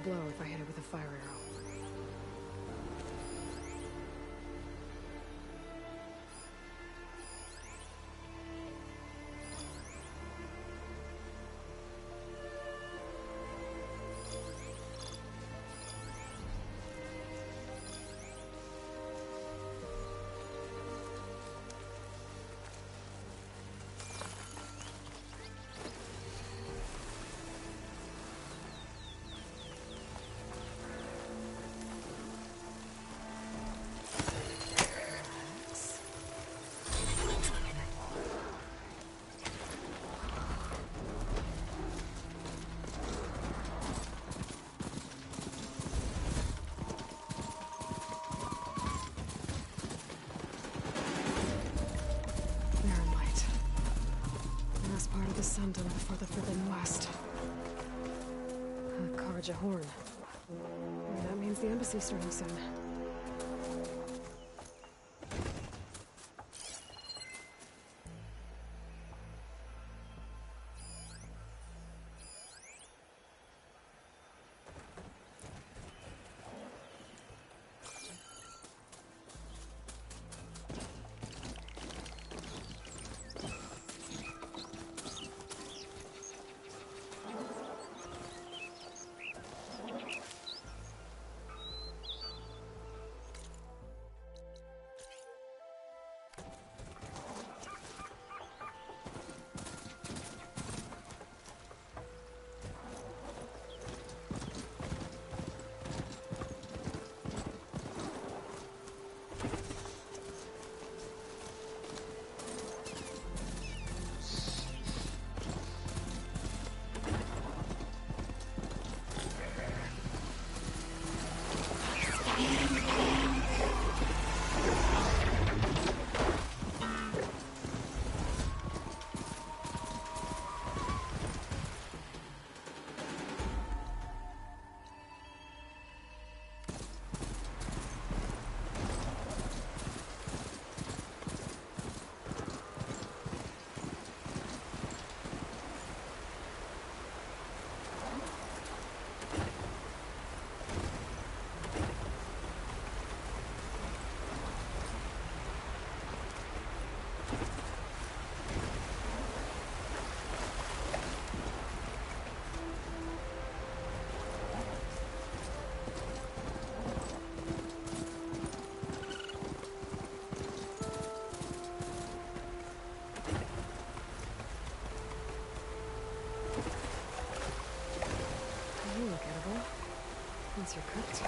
blow if I hit it with a fire arrow. The sun done before the Forbidden West. Karja Horn. That means the embassy's starting soon. Once you're cooked.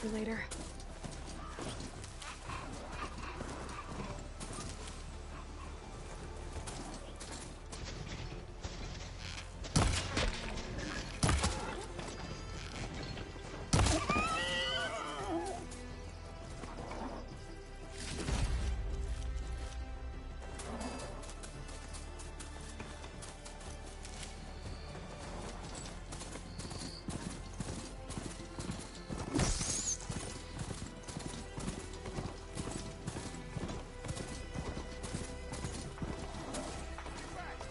for later.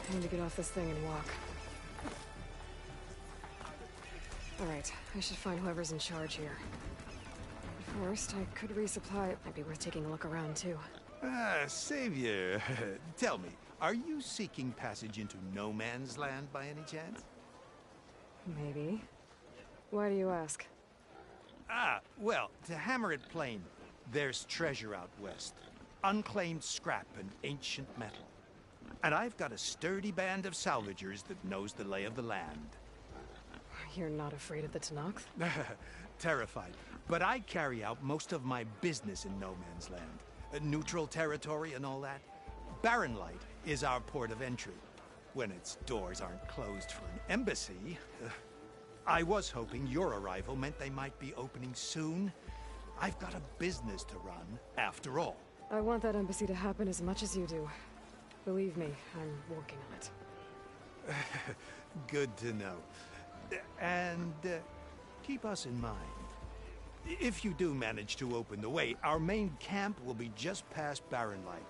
I need to get off this thing and walk. Alright, I should find whoever's in charge here. But first, I could resupply. It might be worth taking a look around, too. Ah, Savior. Tell me, are you seeking passage into no man's land by any chance? Maybe. Why do you ask? Ah, well, to hammer it plain, there's treasure out west. Unclaimed scrap and ancient metal. And I've got a sturdy band of salvagers that knows the lay of the land. You're not afraid of the Tenakth? Terrified. But I carry out most of my business in no man's land. Neutral territory and all that. Barren Light is our port of entry. When its doors aren't closed for an embassy. I was hoping your arrival meant they might be opening soon. I've got a business to run, after all. I want that embassy to happen as much as you do. Believe me, I'm working on it. Good to know. And keep us in mind. If you do manage to open the way, our main camp will be just past Barren Light.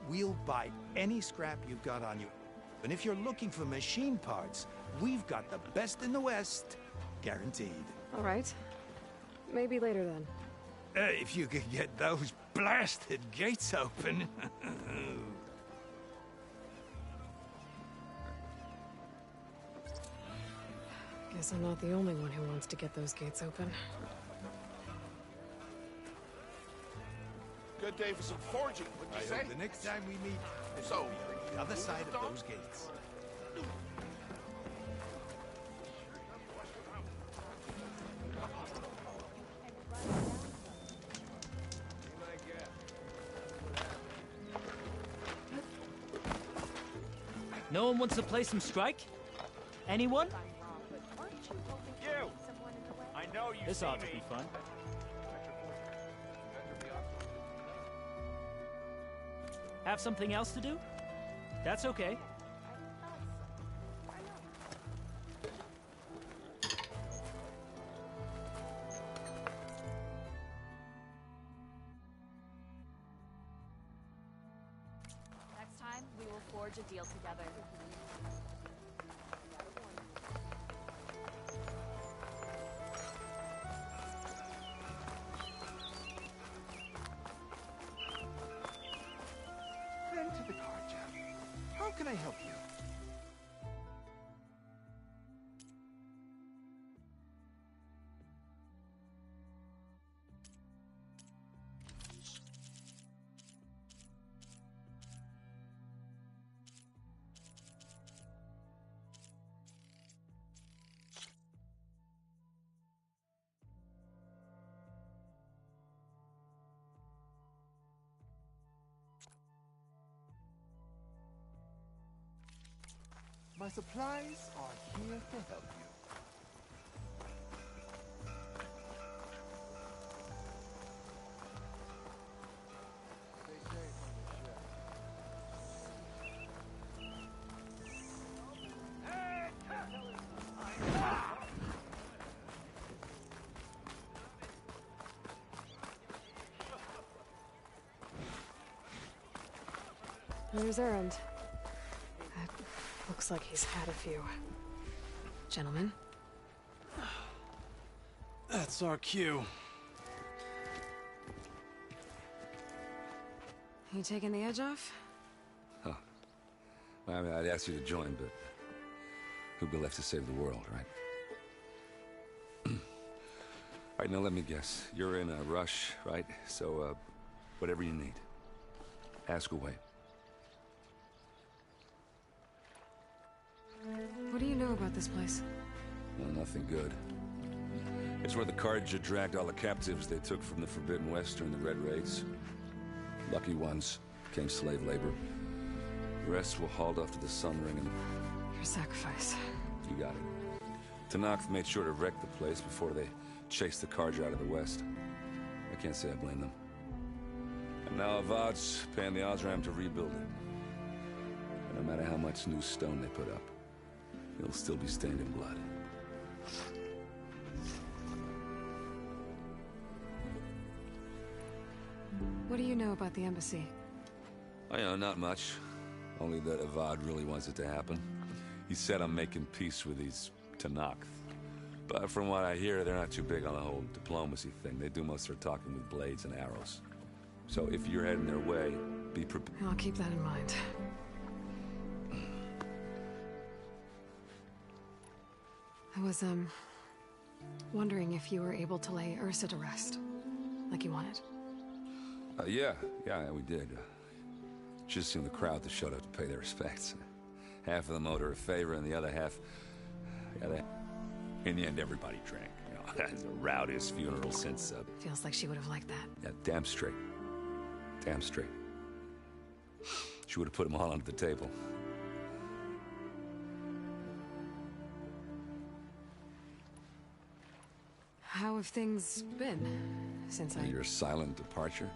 We'll buy any scrap you've got on you. And if you're looking for machine parts, we've got the best in the West. Guaranteed. All right. Maybe later then. If you could get those blasted gates open. Guess I'm not the only one who wants to get those gates open. Good day for some foraging, wouldn't you I say? hope the next time we meet, So, it'll be on the other side of those gates. No one wants to play some Strike? Anyone? You! I know you This see ought to me. be fun. Have something else to do? That's okay. Next time, we will forge a deal together. Then to the car, Jack. How can I help you? My supplies are here to help you. There's Erend. Looks like he's had a few. Gentlemen? That's our cue. You taking the edge off? Huh. Well, I mean, I'd ask you to join, but who'd be left to save the world, right? All right, now let me guess. You're in a rush, right? So, whatever you need, ask away. What do you know about this place? Well, nothing good. It's where the Carja dragged all the captives they took from the Forbidden West during the Red Raids. Lucky ones became slave labor. The rest were hauled off to the Sun Ring and... Your sacrifice. You got it. Tenakth made sure to wreck the place before they chased the Carja out of the West. I can't say I blame them. And now Avad's paying the Osram to rebuild it. And no matter how much new stone they put up, it'll still be stained in blood. What do you know about the embassy? I know, not much. Only that Avad really wants it to happen. He said I'm making peace with these Tenakth. But from what I hear, they're not too big on the whole diplomacy thing. They do most of their talking with blades and arrows. So if you're heading their way, be prepared. I'll keep that in mind. I was, wondering if you were able to lay Ursa to rest, like you wanted. Yeah, we did. Just seemed the crowd that showed up to pay their respects. Half of them owed her a favor, and the other half... In the end, everybody drank. You know, the rowdiest funeral since... Feels like she would have liked that. Yeah, damn straight. Damn straight. She would have put them all under the table. How have things been since Your silent departure?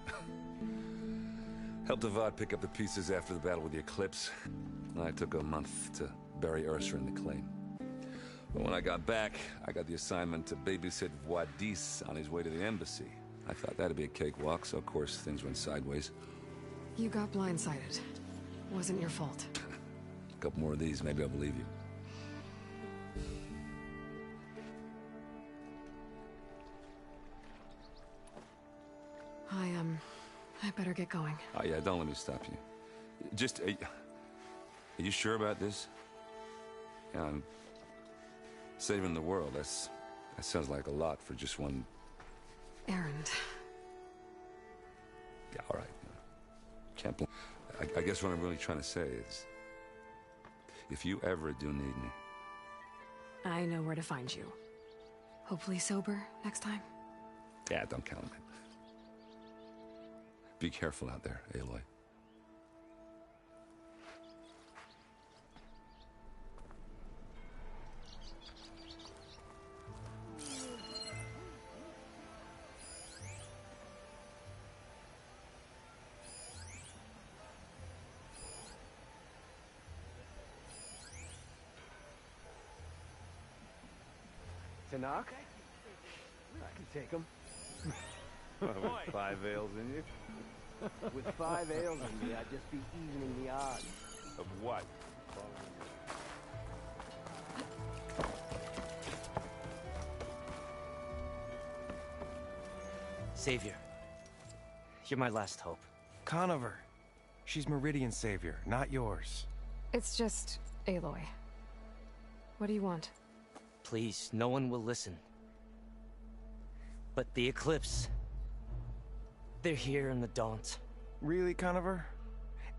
Helped Avad pick up the pieces after the battle with the Eclipse. I took a month to bury Ursa in the claim. But when I got back, I got the assignment to babysit Wadis on his way to the embassy. I thought that'd be a cakewalk, so of course things went sideways. You got blindsided. Wasn't your fault. A couple more of these, maybe I'll believe you. I better get going. Oh yeah, don't let me stop you. Just, are you sure about this? Yeah, I'm saving the world. That sounds like a lot for just one... Errand. Yeah, all right. Can't blame... I guess what I'm really trying to say is... if you ever do need me... I know where to find you. Hopefully sober next time. Yeah, don't count on it. Be careful out there, Aloy. Tenakth? I can take him. With 5 ales in you? With 5 ales in me, I'd just be evening the odds. Of what? Savior. You're my last hope. Conover. She's Meridian's savior, not yours. It's just Aloy. What do you want? Please, no one will listen. But the Eclipse... they're here in the Daunt. Really, Conover?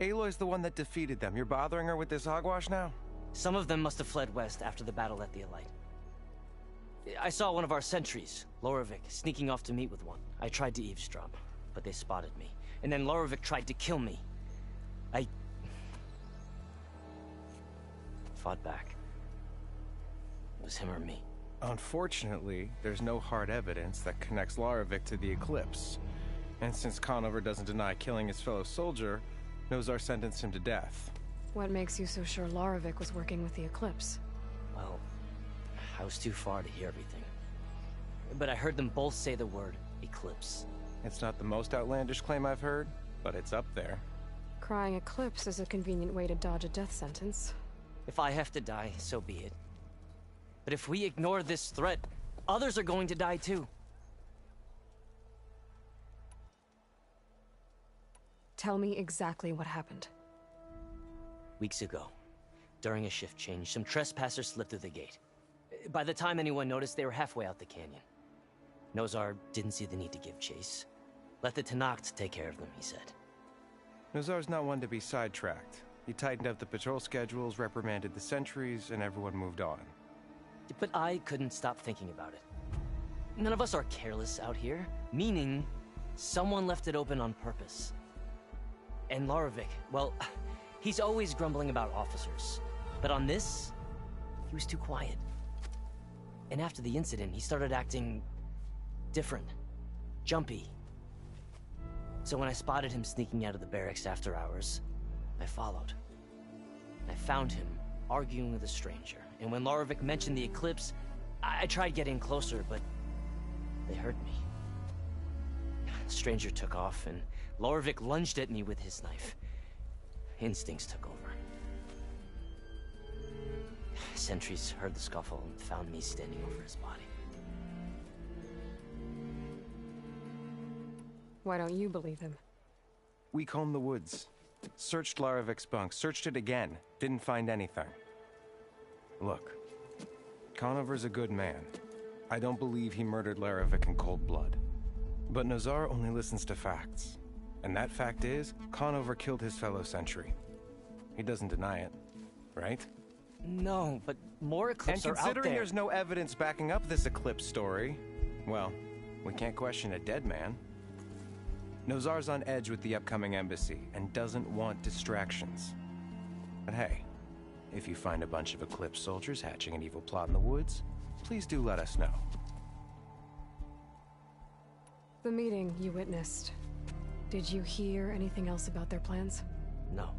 Aloy's the one that defeated them. You're bothering her with this hogwash now? Some of them must have fled west after the battle at the Elite. I saw one of our sentries, Lorevic, sneaking off to meet with one. I tried to eavesdrop, but they spotted me. And then Lorevic tried to kill me. I... fought back. It was him or me. Unfortunately, there's no hard evidence that connects Lorevic to the Eclipse. And since Conover doesn't deny killing his fellow soldier, Nozar sentenced him to death. What makes you so sure Lorevic was working with the Eclipse? Well, I was too far to hear everything. But I heard them both say the word Eclipse. It's not the most outlandish claim I've heard, but it's up there. Crying Eclipse is a convenient way to dodge a death sentence. If I have to die, so be it. But if we ignore this threat, others are going to die too. Tell me exactly what happened. Weeks ago, during a shift change, some trespassers slipped through the gate. By the time anyone noticed, they were halfway out the canyon. Nozar didn't see the need to give chase. Let the Tenakth take care of them, he said. Nozar's not one to be sidetracked. He tightened up the patrol schedules, reprimanded the sentries, and everyone moved on. But I couldn't stop thinking about it. None of us are careless out here, meaning someone left it open on purpose. And Larovic, well, he's always grumbling about officers. But on this, he was too quiet. And after the incident, he started acting different, jumpy. So when I spotted him sneaking out of the barracks after hours, I followed. I found him arguing with a stranger. And when Larovic mentioned the eclipse, I tried getting closer, but they heard me. The stranger took off, and Larovic lunged at me with his knife. Instincts took over. Sentries heard the scuffle and found me standing over his body. Why don't you believe him? We combed the woods. Searched Larovic's bunk. Searched it again. Didn't find anything. Look. Conover's a good man. I don't believe he murdered Larovic in cold blood. But Nozar only listens to facts. And that fact is, Conover killed his fellow sentry. He doesn't deny it, right? No, but more Eclipse are out there. And considering there's no evidence backing up this Eclipse story, well, we can't question a dead man. Nozar's on edge with the upcoming embassy and doesn't want distractions. But hey, if you find a bunch of Eclipse soldiers hatching an evil plot in the woods, please do let us know. The meeting you witnessed. Did you hear anything else about their plans? No.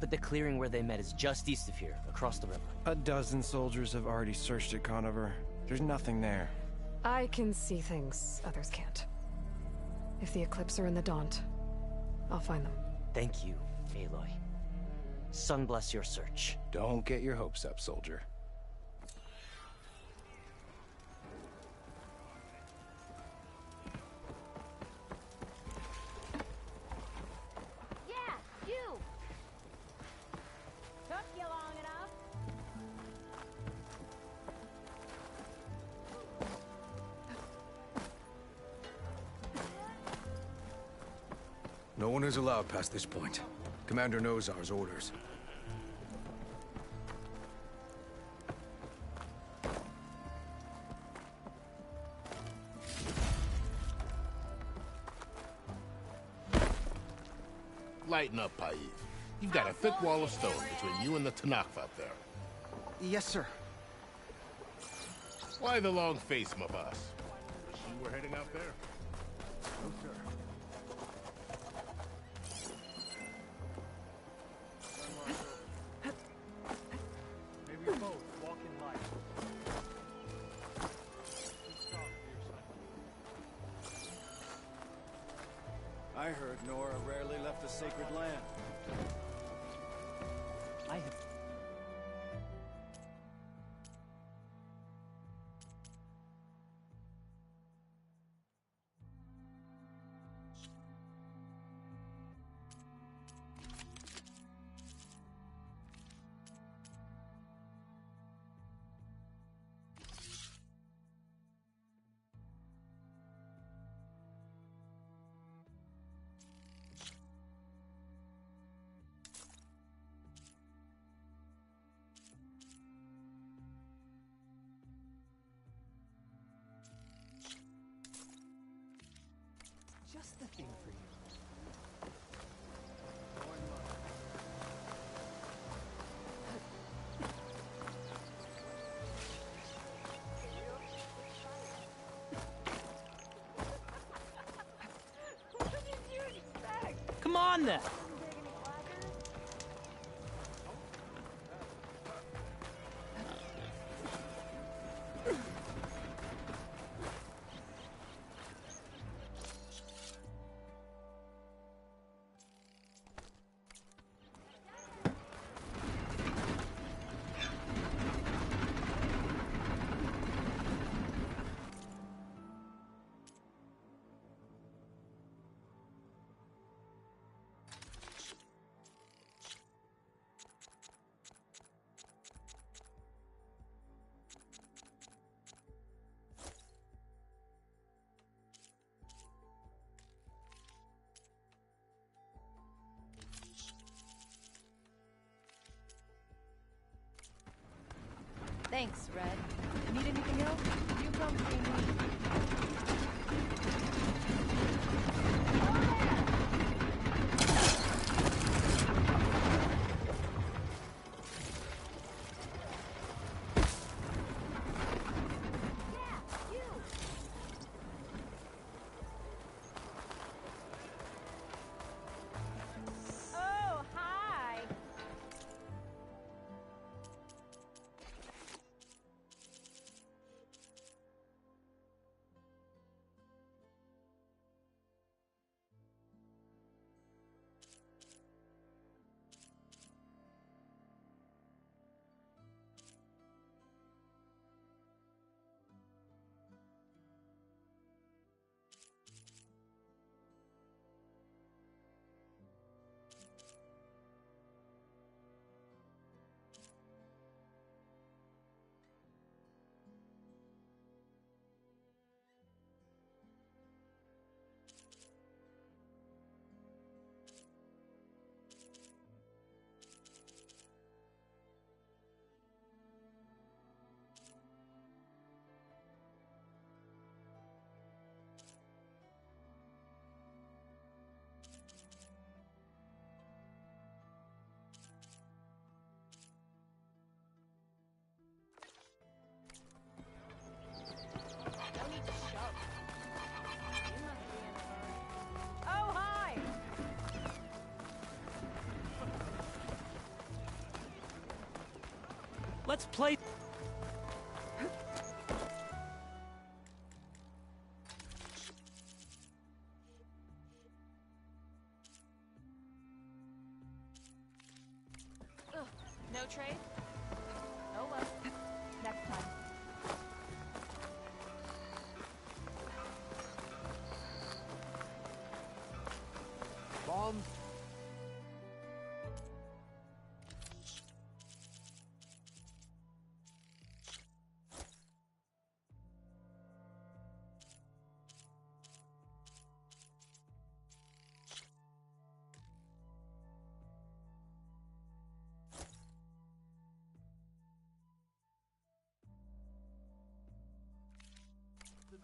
But the clearing where they met is just east of here, across the river. A dozen soldiers have already searched it, Conover. There's nothing there. I can see things others can't. If the Eclipse are in the Daunt, I'll find them. Thank you, Aloy. Sun bless your search. Don't get your hopes up, soldier. Yeah, you! Took you long enough. No one is allowed past this point. Commander Nozar's orders. Lighten up, Paiv. You've got a thick wall of stone between you and the Tanakh up there. Yes, sir. Why the long face, my boss? You were heading out there? No, sir. Maybe you're both walk in light. I heard Nora rarely left the sacred land. I have. Just the thing for you. What did you expect? Come on then! Thanks, Red. Need anything else? You Oh, hi. No need to shove. You must be in a hurry. Oh, hi! Let's play. Ugh, no trade? Oh well. Next time. Bomb.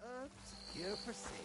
Herbs here for sale.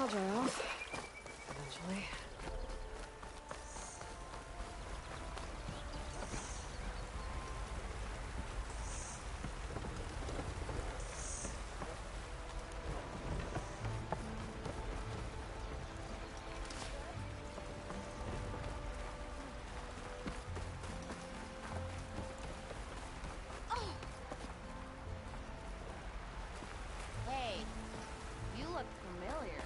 I'll dry off. Eventually. Hey, you look familiar.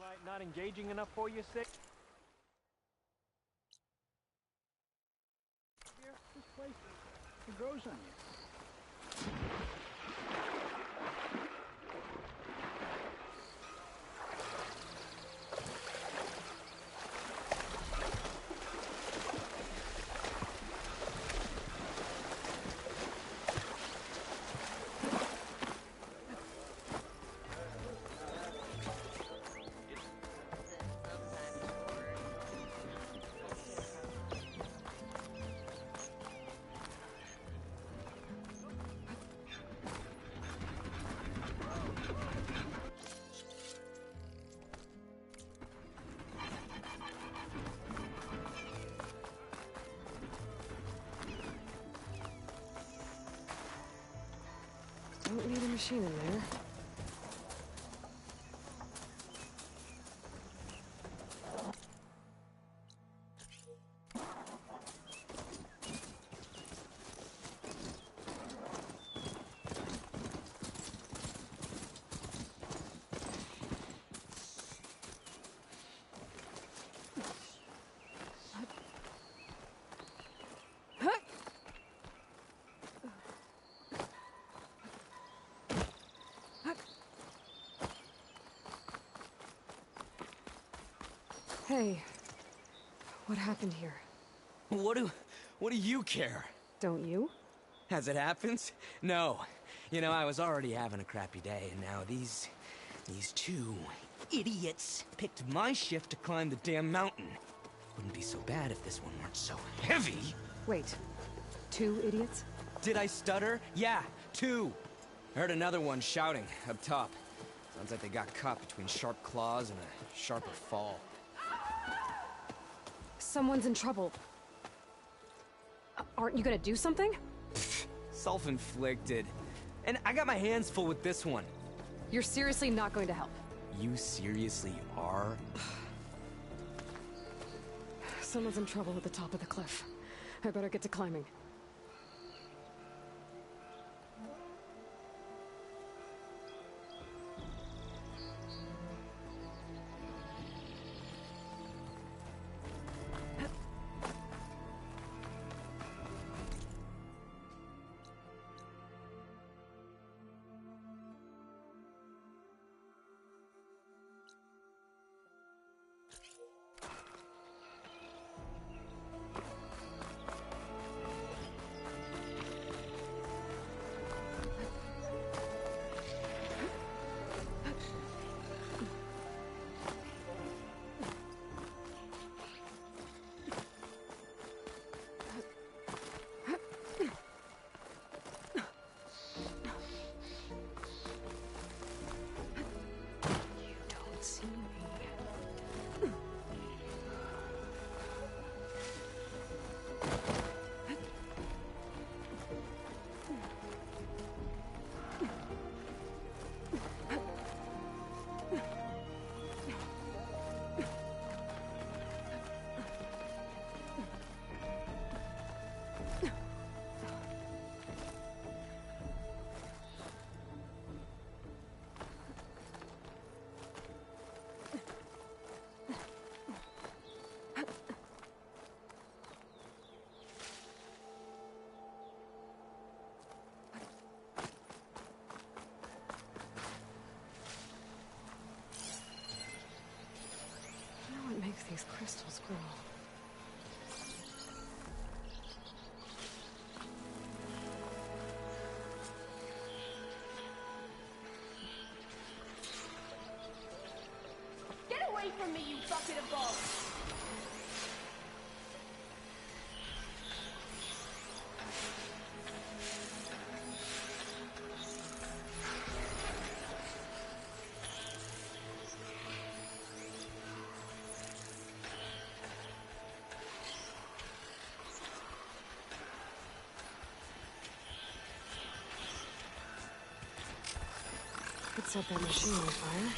Like not engaging enough for you, Sick? Here, this place, it grows on you. Don't need a machine in there. Hey, what happened here? What do you care? Don't you? As it happens? No. You know, I was already having a crappy day, and now these two idiots picked my shift to climb the damn mountain. Wouldn't be so bad if this one weren't so heavy. Wait, 2 idiots? Did I stutter? Yeah, 2. I heard another one shouting up top. Sounds like they got caught between sharp claws and a sharper fall. Someone's in trouble. Aren't you gonna do something? Self-inflicted. And I got my hands full with this one. You're seriously not going to help? You seriously are? Someone's in trouble at the top of the cliff. I better get to climbing. scroll. Get away from me, you bucket of balls! Could set that machine on fire.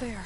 There.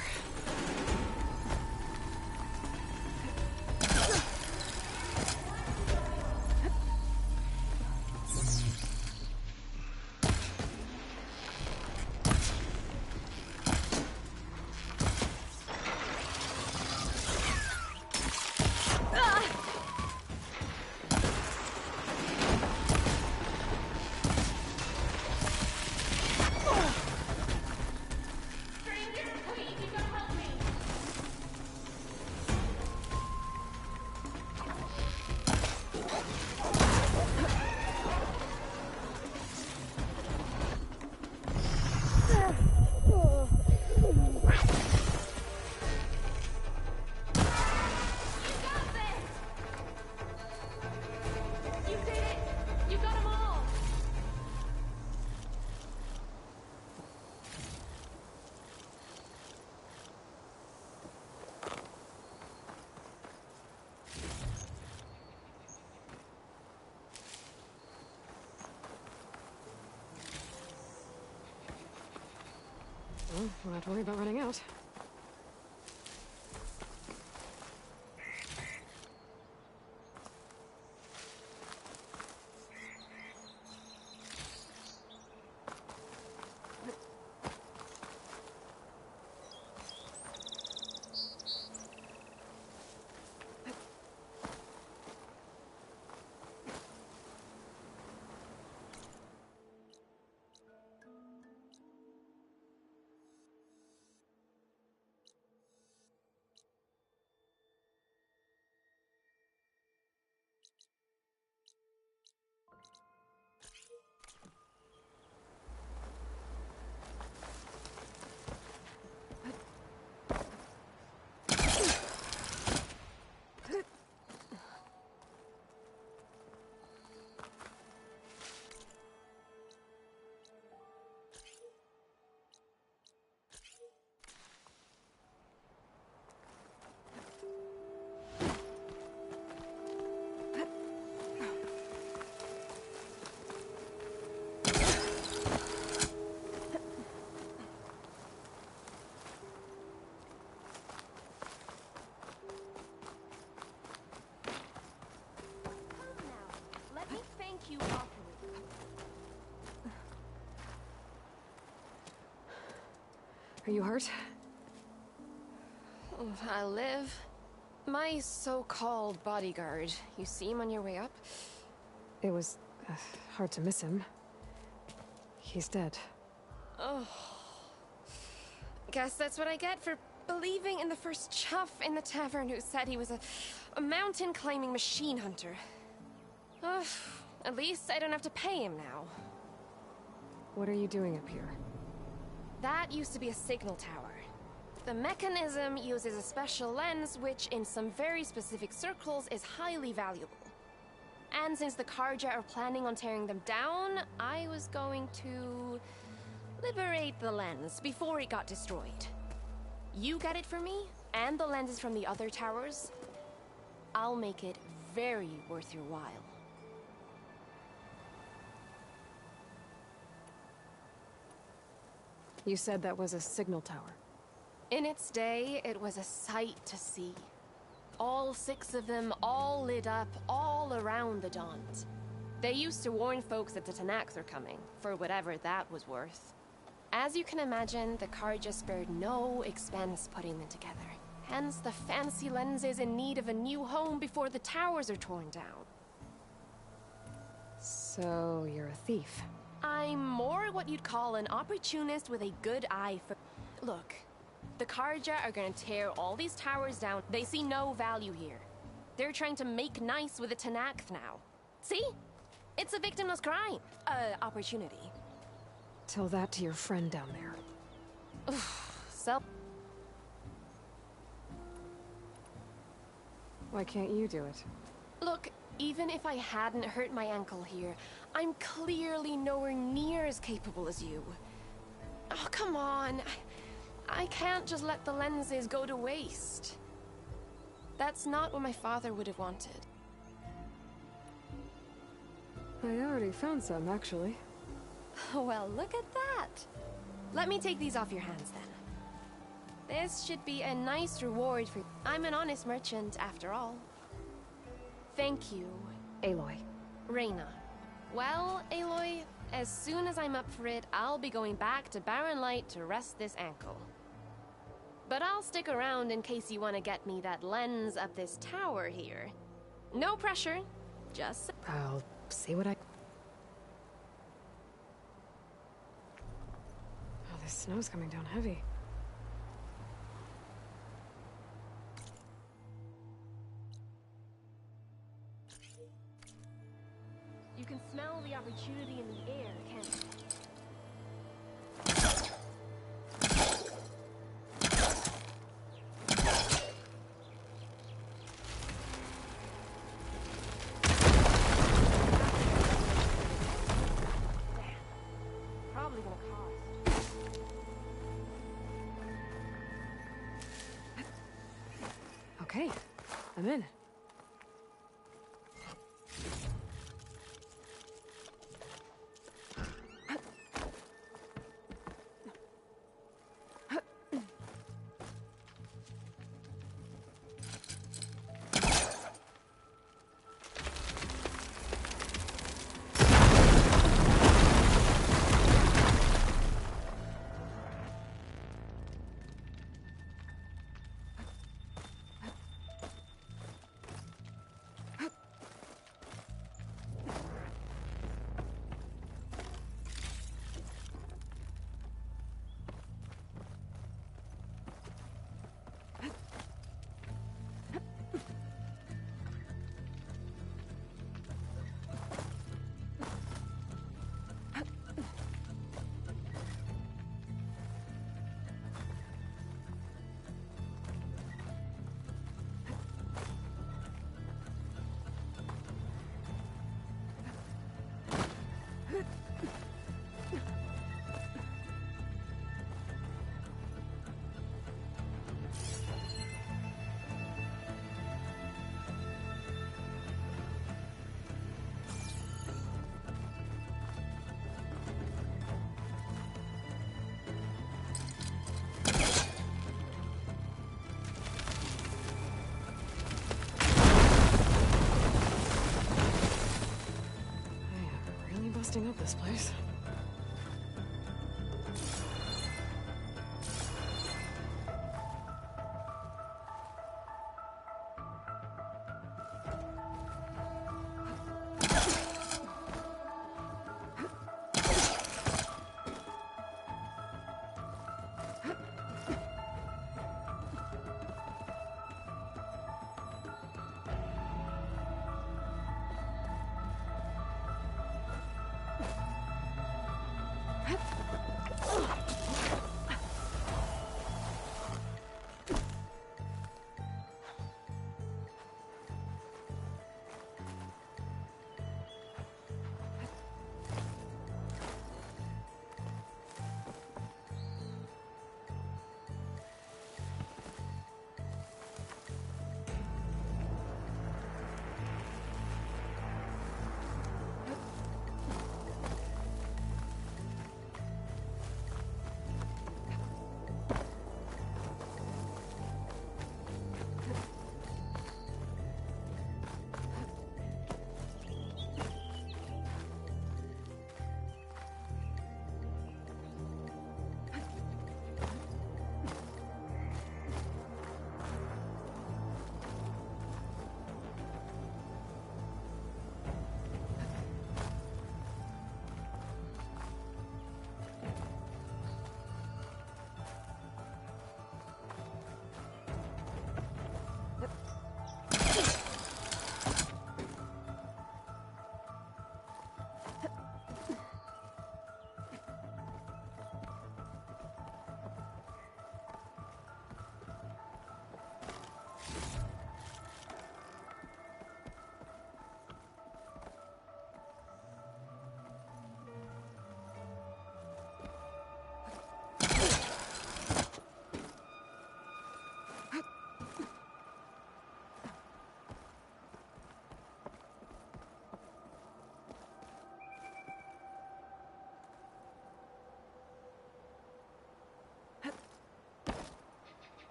Well, we'll have to worry about running out. Are you hurt? I live. My so-called bodyguard. You see him on your way up? It was hard to miss him. He's dead. Oh. Guess that's what I get for believing in the first chuff in the tavern who said he was a mountain-climbing machine hunter. At least I don't have to pay him now. What are you doing up here? That used to be a signal tower. The mechanism uses a special lens which, in some very specific circles, is highly valuable. And since the Carja are planning on tearing them down, I was going to Liberate the lens before it got destroyed. You get it for me, and the lenses from the other towers. I'll make it very worth your while. You said that was a signal tower. In its day, it was a sight to see. All 6 of them, all lit up, all around the Daunt. They used to warn folks that the Tenakth are coming, for whatever that was worth. As you can imagine, the Carja spared no expense putting them together. Hence the fancy lenses in need of a new home before the towers are torn down. So, you're a thief. I'm more what you'd call an opportunist with a good eye for... Look, the Carja are gonna tear all these towers down. They see no value here. They're trying to make nice with the Tenakth now. See? It's a victimless crime. Opportunity. Tell that to your friend down there. So... Why can't you do it? Look, even if I hadn't hurt my ankle here, I'm clearly nowhere near as capable as you. Oh, come on. I can't just let the lenses go to waste. That's not what my father would have wanted. I already found some, actually. Well, look at that. Let me take these off your hands, then. This should be a nice reward for... I'm an honest merchant, after all. Thank you. Aloy. Reyna. Well, Aloy, as soon as I'm up for it, I'll be going back to Barren Light to rest this ankle. But I'll stick around in case you want to get me that lens up this tower here. No pressure, just... I'll see what I... Oh, this snow's coming down heavy. You can smell the opportunity in the air, can't you? Probably gonna cost. Okay, I'm in. Busting up this place.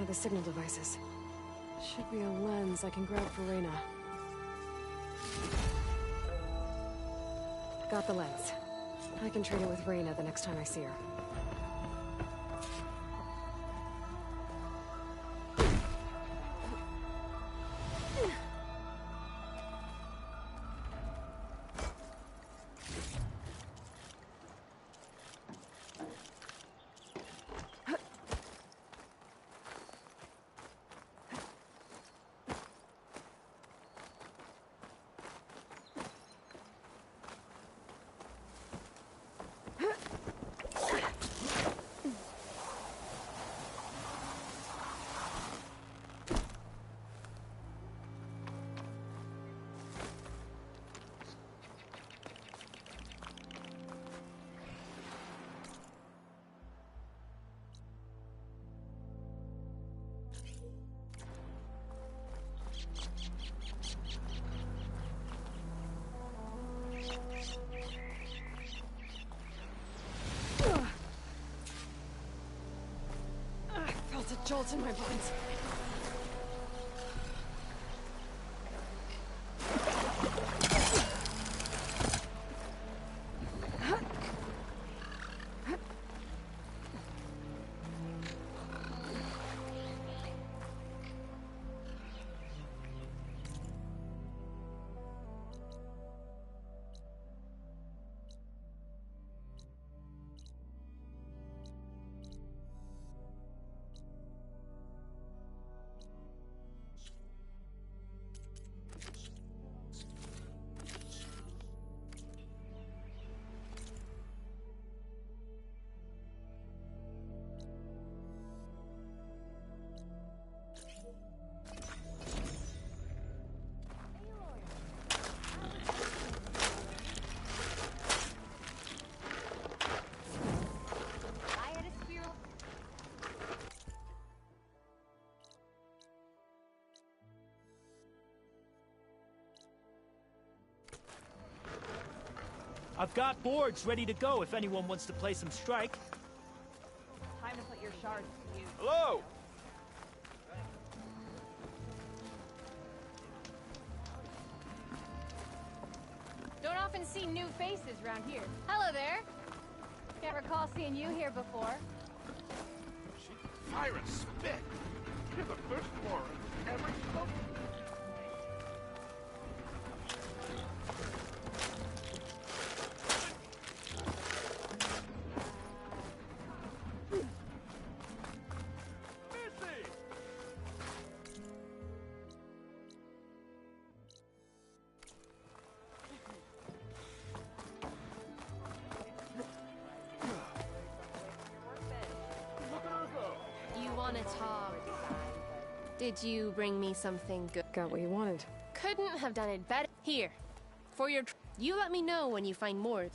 the signal devices. Should be a lens I can grab for Reyna. Got the lens. I can trade it with Reyna the next time I see her. I felt a jolt in my bones. I've got boards ready to go if anyone wants to play some Strike. Time to put your shards to use. Hello! Don't often see new faces around here. Hello there. Can't recall seeing you here before. Fire and spit. You're the first Warren ever spoken. You wanna talk? Did you bring me something good? Got what you wanted. Couldn't have done it better. Here, for your you let me know when you find more.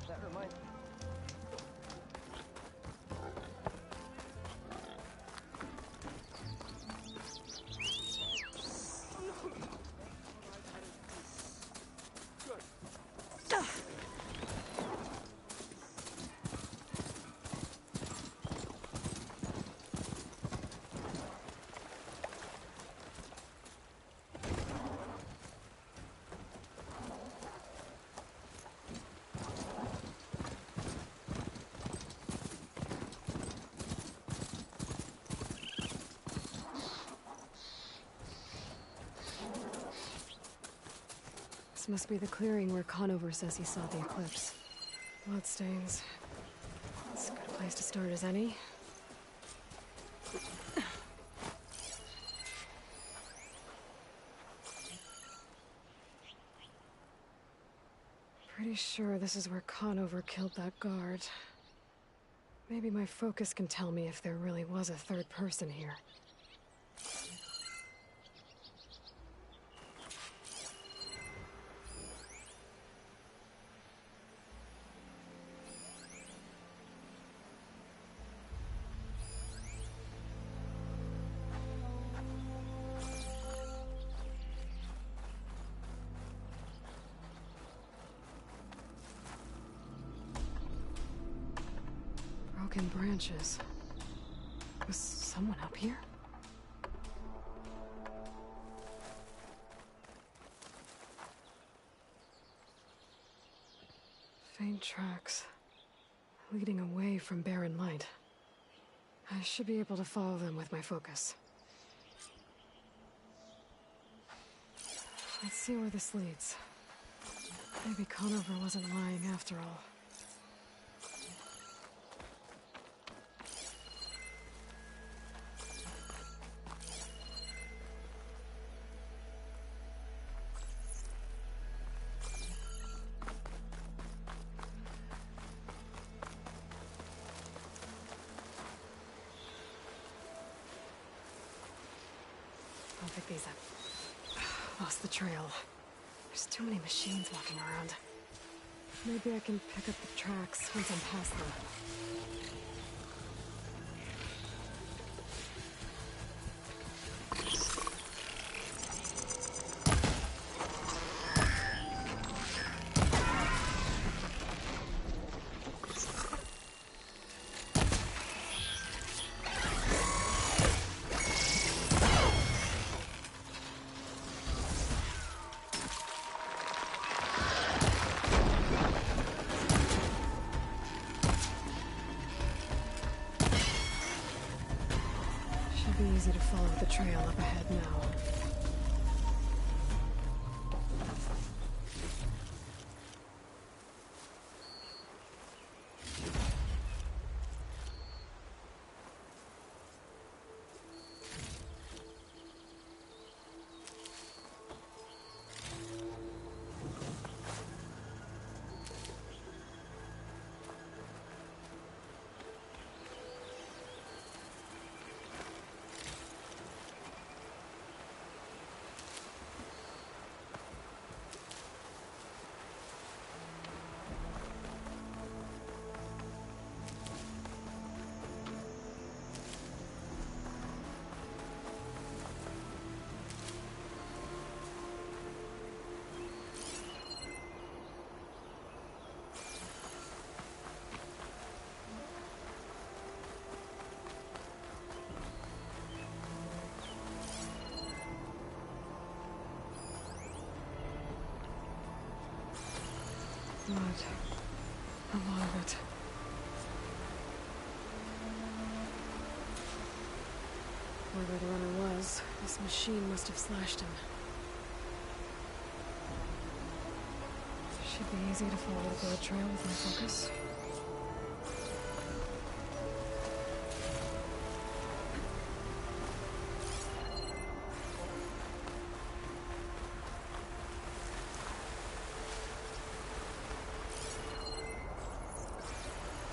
That reminds me. This must be the clearing where Conover says he saw the eclipse. Bloodstains. It's a good place to start as any. Pretty sure this is where Conover killed that guard. Maybe my focus can tell me if there really was a third person here. broken branches. Was someone up here? Faint tracks, leading away from Barren Light. I should be able to follow them with my focus. Let's see where this leads. Maybe Conover wasn't lying after all. I'll pick these up. Lost the trail. There's too many machines walking around. Maybe I can pick up the tracks once I'm past them. Should be easy to follow the trail up ahead now. Blood. A lot of it. Wherever the runner was, this machine must have slashed him. Should be easy to follow the blood trail with my focus.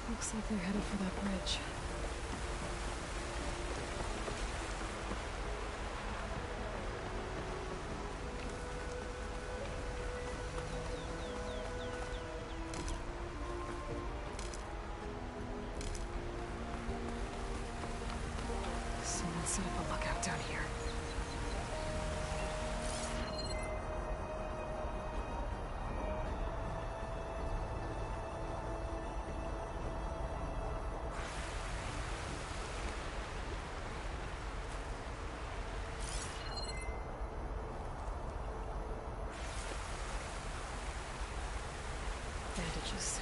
Looks like they're headed for that bridge. Someone set up a lookout down here. Bandages.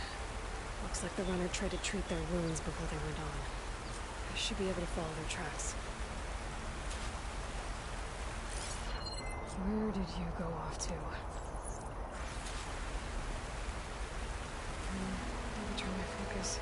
Looks like the runner tried to treat their wounds before they went on. I should be able to follow their tracks. Where did you go off to? Maybe turn my focus.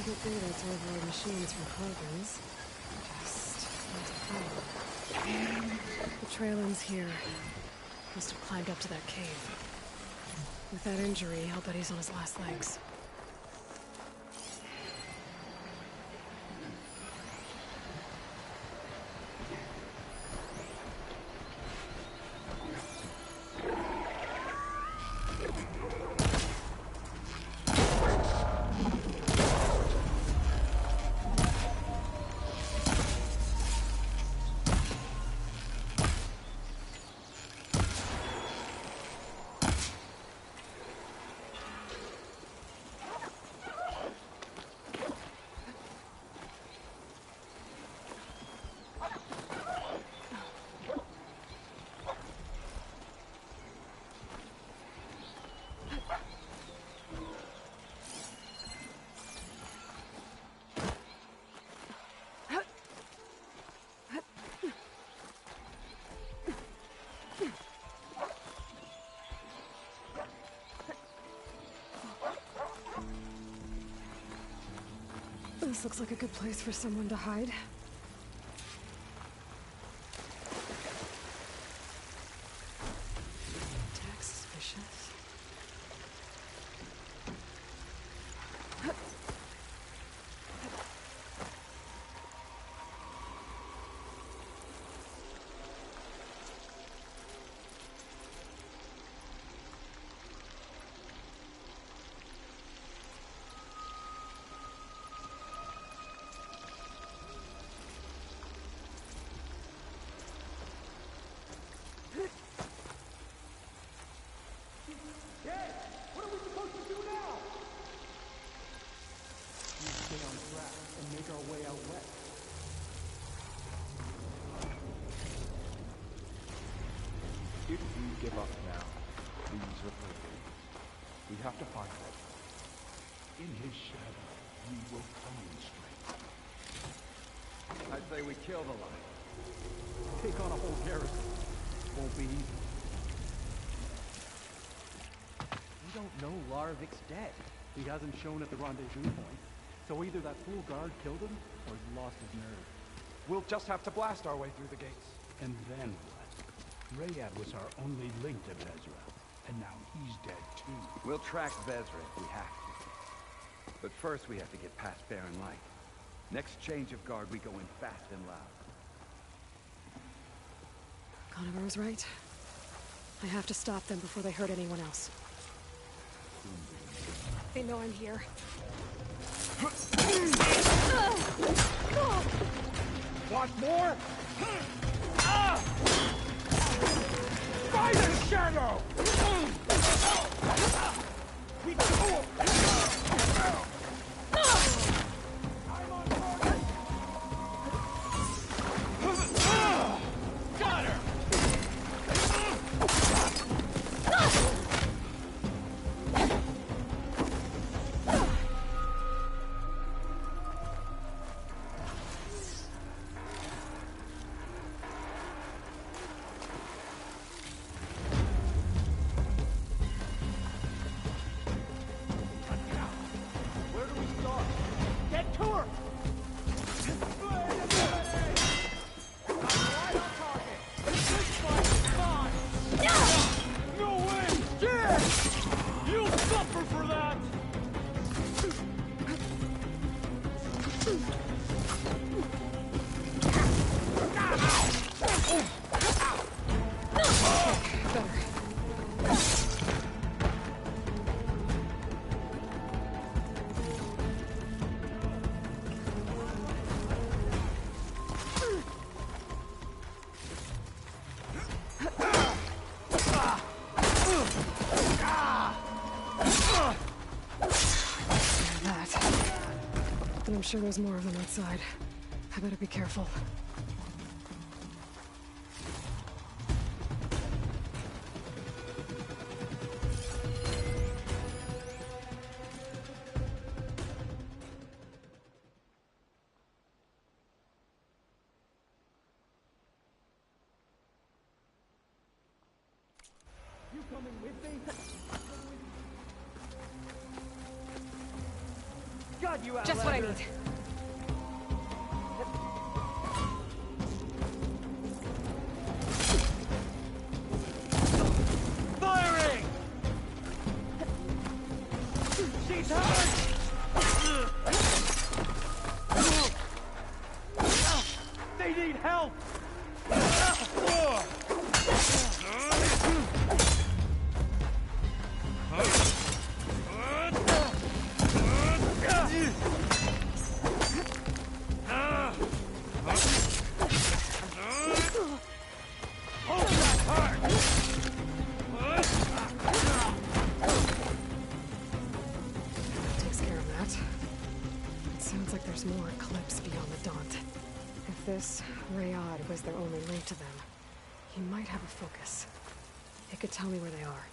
get data to override machines from Krogan's. Just need to find them. The trail ends here. Must have climbed up to that cave. With that injury, I'll bet he's on his last legs. This looks like a good place for someone to hide. Tag suspicious. If we give up now, these are broken. We have to find them. In his shadow, we will come in strength. I'd say we kill the lion. Take on a whole garrison. Won't be easy. We don't know Larvik's dead. He hasn't shown at the rendezvous point, so either that fool guard killed him, or he's lost his nerve. We'll just have to blast our way through the gates. And then what? Rayad was our only link to Vezra, and now he's dead too. We'll track Vezra if we have to. But first we have to get past Barren Light. Next change of guard, we go in fast and loud. Conover was right. I have to stop them before they hurt anyone else. They know I'm here. Want more? By the shadow! We got her! I'm sure there's more of them outside. I better be careful. You coming with me? got you, Just what I Outlander. need. Firing! She's hurt! They need help! Takes care of that. It sounds like there's more Eclipse beyond the Daunt. If this Rayad was their only link to them, he might have a focus. It could tell me where they are.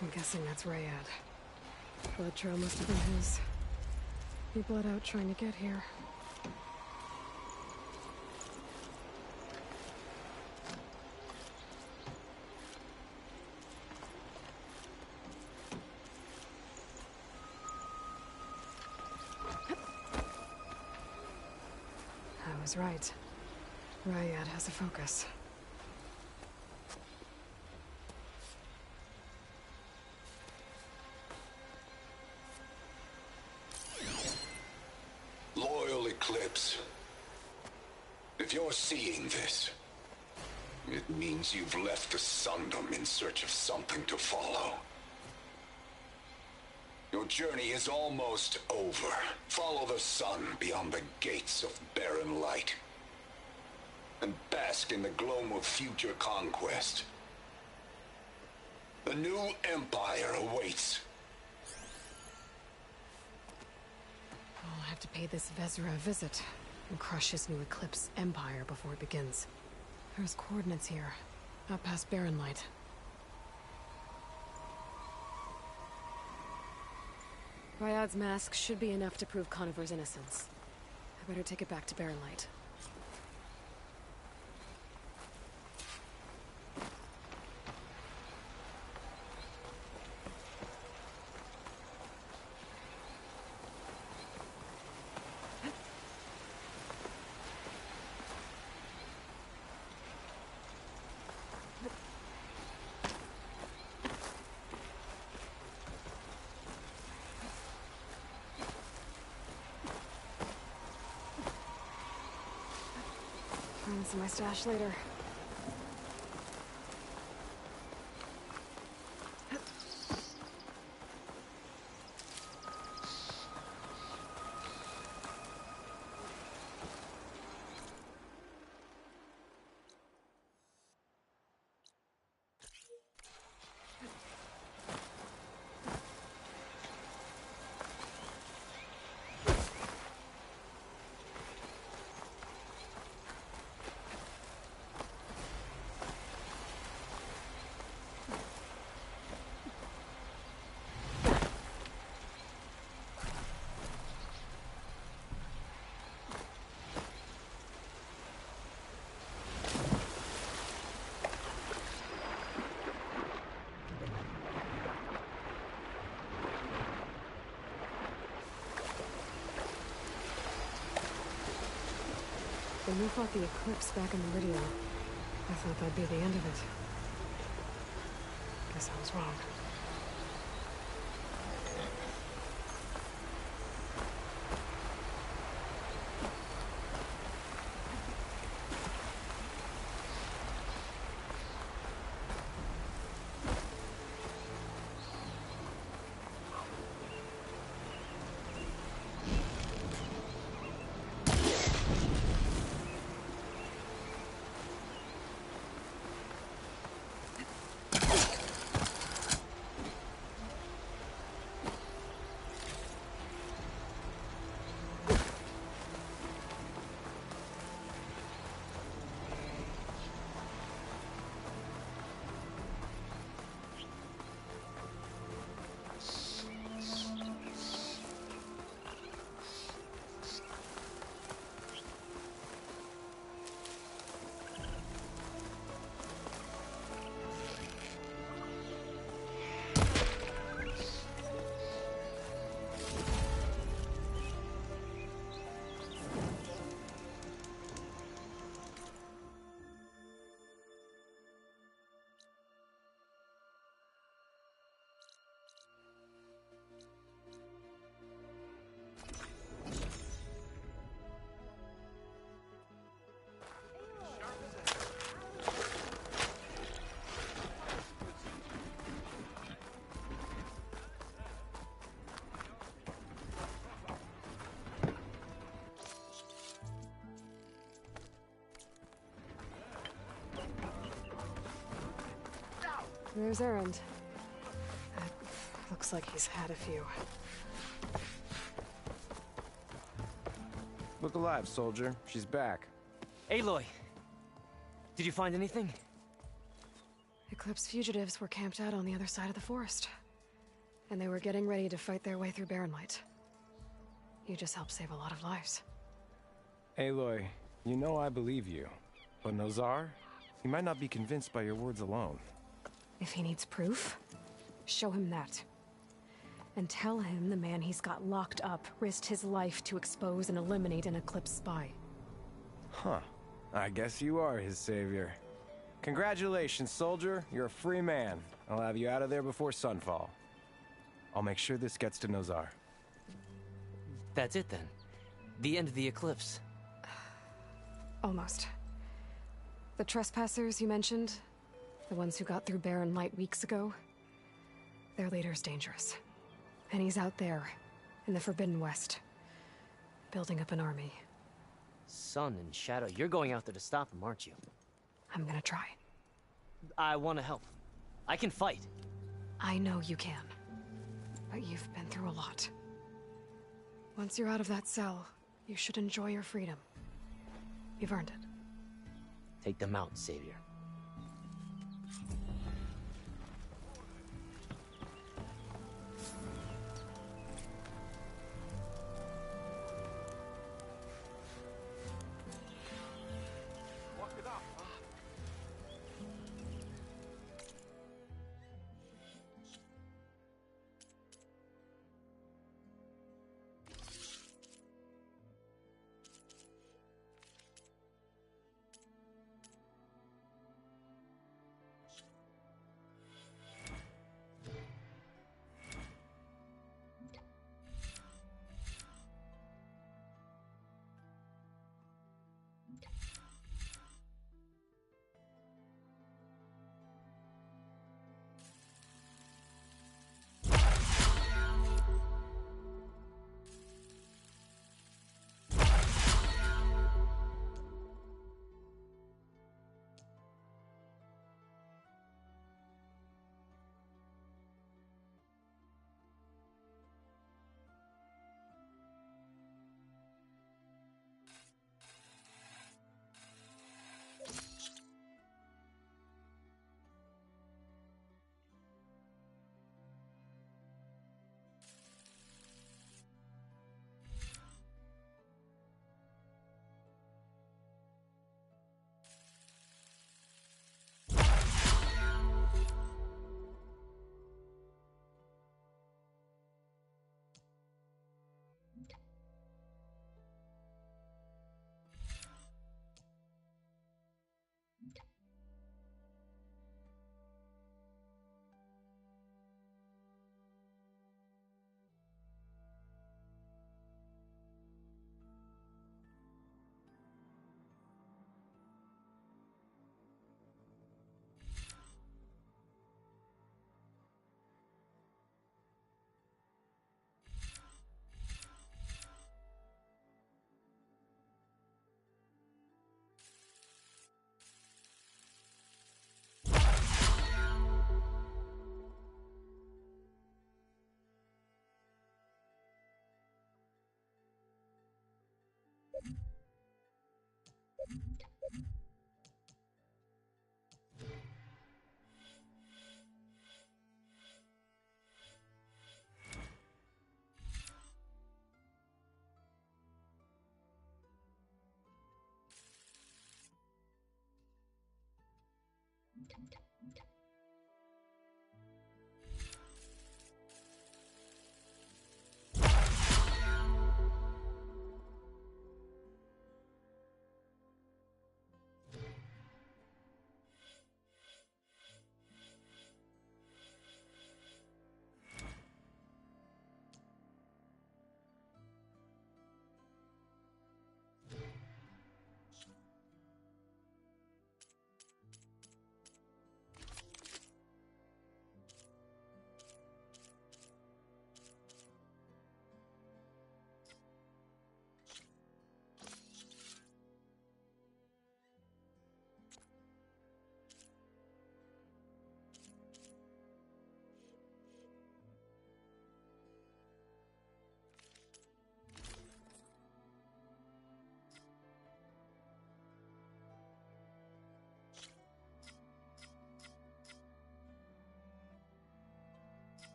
I'm guessing that's Rayad. Blood trail must have been his. He bled out trying to get here. I was right. Rayad has a focus. Loyal Eclipse. If you're seeing this, it means you've left the Sundom in search of something to follow. Your journey is almost over. Follow the sun beyond the gates of barren light. And bask in the gloam of future conquest. The new empire awaits. I'll have to pay this Vezra a visit and crush his new Eclipse empire before it begins. There's coordinates here, out past Barren Light. Ryad's mask should be enough to prove Conover's innocence. I better take it back to Barren Light. find this in my stash later. When we fought the Eclipse back in Meridian, I thought that'd be the end of it. Guess I was wrong. There's Erend. Looks like he's had a few. Look alive, soldier. She's back. Aloy! Did you find anything? Eclipse fugitives were camped out on the other side of the forest. And they were getting ready to fight their way through Barren Light. You just helped save a lot of lives. Aloy, you know I believe you. But Nozar? He might not be convinced by your words alone. If he needs proof, show him that. And tell him the man he's got locked up risked his life to expose and eliminate an Eclipse spy. Huh. I guess you are his savior. Congratulations, soldier. You're a free man. I'll have you out of there before sunfall. I'll make sure this gets to Nozar. That's it then. The end of the Eclipse. Almost. The trespassers you mentioned, the ones who got through Barren Light weeks ago, their leader's dangerous. And he's out there, in the Forbidden West, building up an army. Sun and Shadow, you're going out there to stop him, aren't you? I'm gonna try. I want to help. I can fight. I know you can. But you've been through a lot. Once you're out of that cell, you should enjoy your freedom. You've earned it. Take them out, Savior.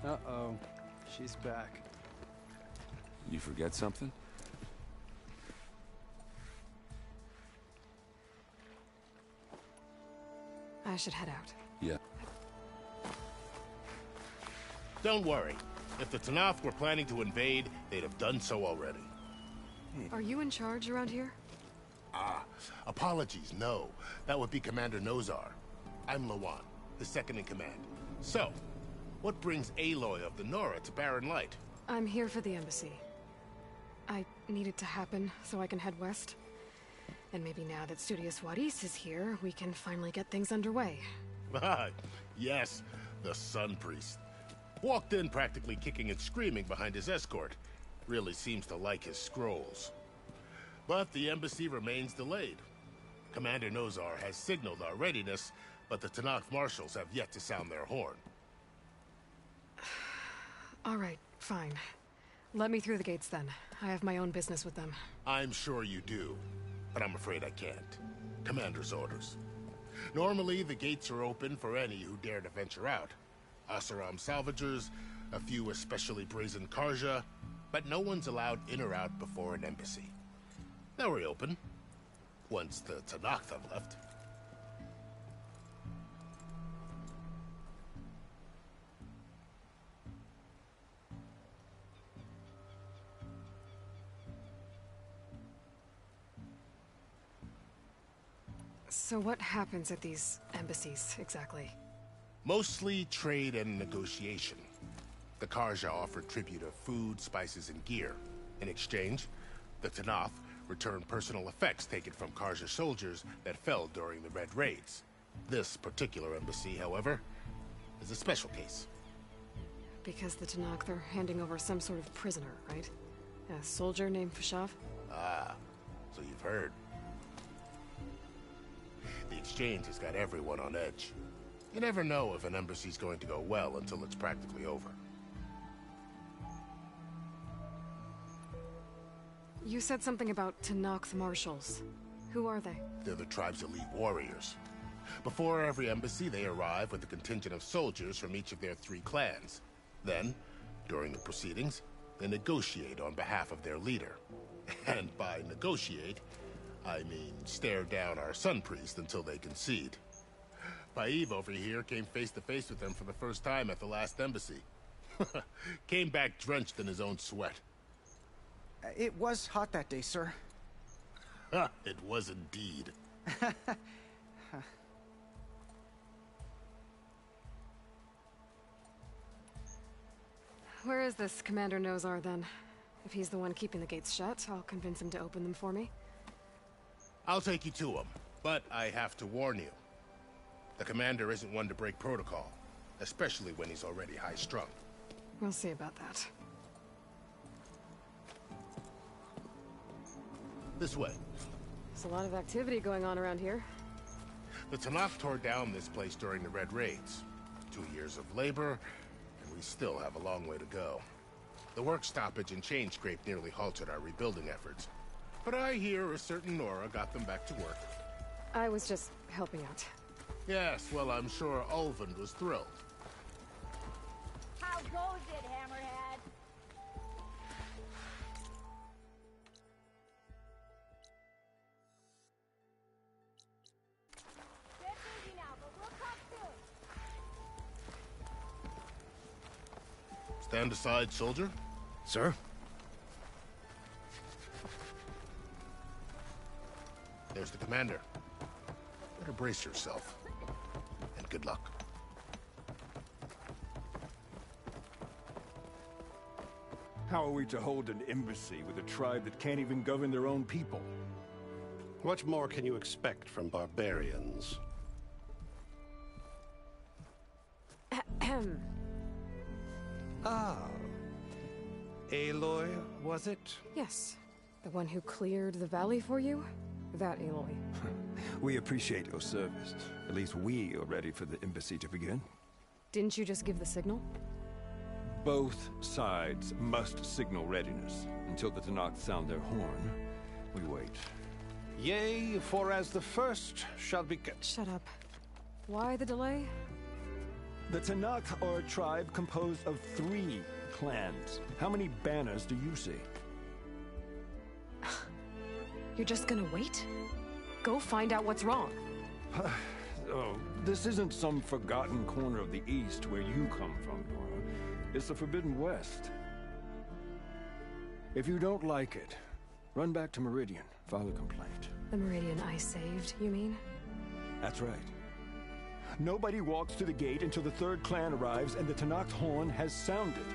Uh-oh. She's back. You forget something? I should head out. Yeah. Don't worry. If the Tenakth were planning to invade, they'd have done so already. Are you in charge around here? Ah, apologies, no. That would be Commander Nozar. I'm Lawan, the second in command. So, what brings Aloy of the Nora to Barren Light? I'm here for the embassy. I need it to happen so I can head west. And maybe now that Studious Wadis is here, we can finally get things underway. Ah, yes, the Sun Priest. Walked in practically kicking and screaming behind his escort. Really seems to like his scrolls. But the embassy remains delayed. Commander Nozar has signaled our readiness, but the Tenakth marshals have yet to sound their horn. All right, fine. Let me through the gates then. I have my own business with them. I'm sure you do, but I'm afraid I can't. Commander's orders. Normally, the gates are open for any who dare to venture out. Asaram salvagers, a few especially brazen Karja, but no one's allowed in or out before an embassy. They'll reopen, once the Tenakth have left. So what happens at these embassies, exactly? Mostly trade and negotiation. The Karja offer tribute of food, spices, and gear. In exchange, the Tenakth return personal effects taken from Karja soldiers that fell during the Red Raids. This particular embassy, however, is a special case. Because the Tenakth are handing over some sort of prisoner, right? A soldier named Fashav? Ah, so you've heard. The exchange has got everyone on edge. You never know if an embassy's going to go well until it's practically over. You said something about Tenakth marshals. Who are they? They're the tribe's elite warriors. Before every embassy, they arrive with a contingent of soldiers from each of their 3 clans. Then, during the proceedings, they negotiate on behalf of their leader. And by negotiate, I mean stare down our Sun Priest until they concede. Paiv over here came face to face with them for the first time at the last embassy. Came back drenched in his own sweat. It was hot that day, sir. It was indeed. Where is this Commander Nozar, then? If he's the one keeping the gates shut, I'll convince him to open them for me. I'll take you to him, but I have to warn you. The commander isn't one to break protocol, especially when he's already high-strung. We'll see about that. This way. There's a lot of activity going on around here. The Tanakh tore down this place during the Red Raids. 2 years of labor, and we still have a long way to go. The work stoppage and chain scrape nearly halted our rebuilding efforts. But I hear a certain Nora got them back to work. I was just helping out. Yes, well, I'm sure Ulvund was thrilled. How goes it, Hammerhead? Get busy now, but we'll talk soon. Stand aside, soldier. Sir? There's the commander. Better brace yourself. And good luck. How are we to hold an embassy with a tribe that can't even govern their own people? What more can you expect from barbarians? Ah. Aloy, was it? Yes. The one who cleared the valley for you? That Aloy. We appreciate your service. At least we are ready for the embassy to begin. Didn't you just give the signal? Both sides must signal readiness. Until the Tanakh sound their horn, we wait. Yea, for as the first shall be... Shut up. Why the delay? The Tanakh are a tribe composed of 3 clans. How many banners do you see? You're just gonna wait? Go find out what's wrong. Oh, this isn't some forgotten corner of the East where you come from, Nora. It's the Forbidden West. If you don't like it, run back to Meridian, file a complaint. The Meridian I saved, you mean? That's right. Nobody walks to the gate until the 3rd clan arrives and the Tanakh's horn has sounded.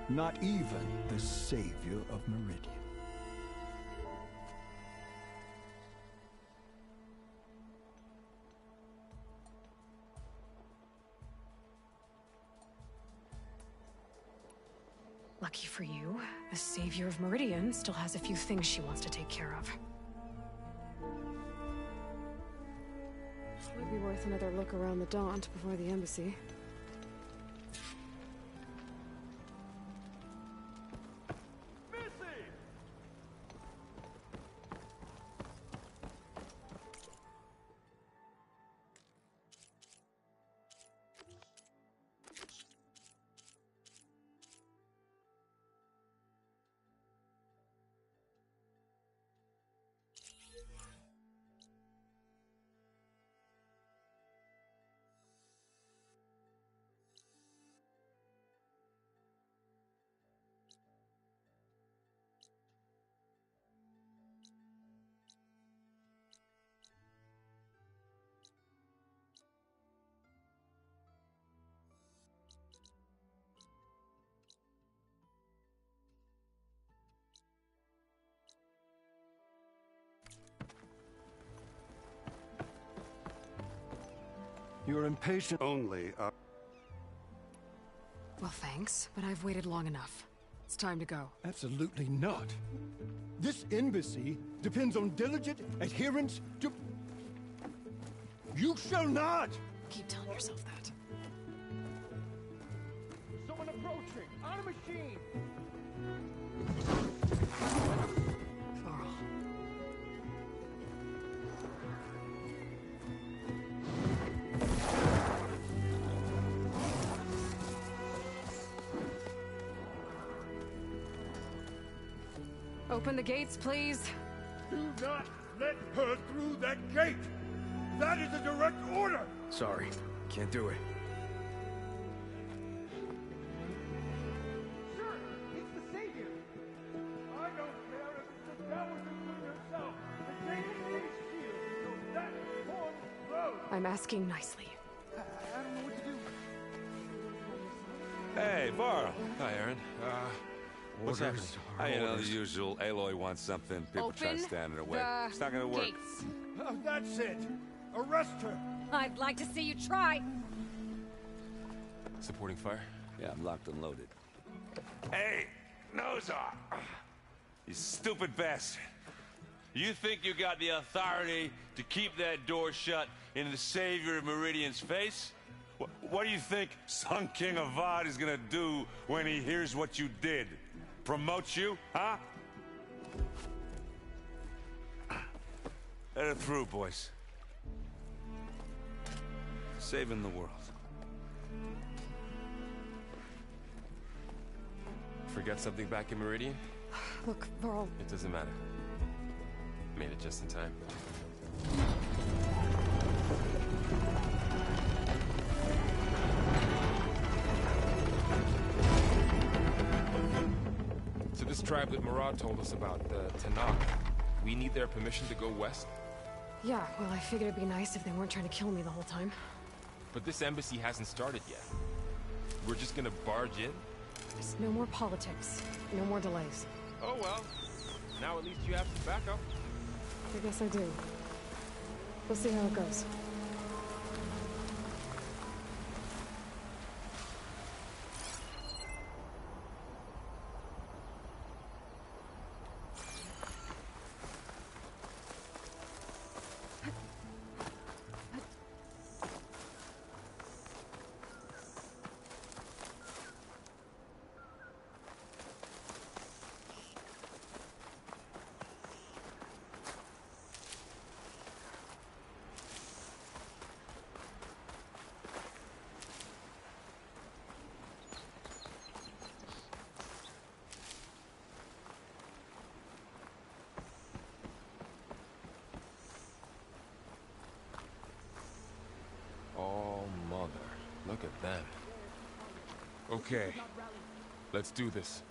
Not even the savior of Meridian. Lucky for you, the savior of Meridian still has a few things she wants to take care of. Might be worth another look around the Daunt before the embassy. You're impatient. Only Well, thanks, but I've waited long enough. It's time to go. Absolutely not. This embassy depends on diligent adherence to... You shall not! Keep telling yourself that. Someone approaching! On a machine! Varl. Open the gates, please. Do not let her through that gate! That is a direct order! Sorry, can't do it. Sir, it's the Savior! I don't care if it's the Dowager Queen herself! The gate is sealed, so that horn blows! I'm asking nicely. I don't know what to do. Hey, Varl. Hi, Aaron. What's happening? Orders. You know, the usual. Aloy wants something. People try to stand in her way. It's not gonna work. Gates. Oh, that's it! Arrest her! I'd like to see you try. Supporting fire? Yeah, I'm locked and loaded. Hey, Nozar! You stupid bastard. You think you got the authority to keep that door shut in the Savior of Meridian's face? What do you think Sun King Avad is gonna do when he hears what you did? Promote you, huh? Let her through, boys. Saving the world. Forget something back in Meridian? Look, Varl. It doesn't matter. Made it just in time. So this tribe that Murad told us about, the Tanakh, we need their permission to go west? Yeah, well, I figured it'd be nice if they weren't trying to kill me the whole time. But this embassy hasn't started yet. We're just gonna barge in? Just no more politics. No more delays. Oh well. Now at least you have some backup. I guess I do. We'll see how it goes. Oh, mother. Look at them. Okay. Let's do this.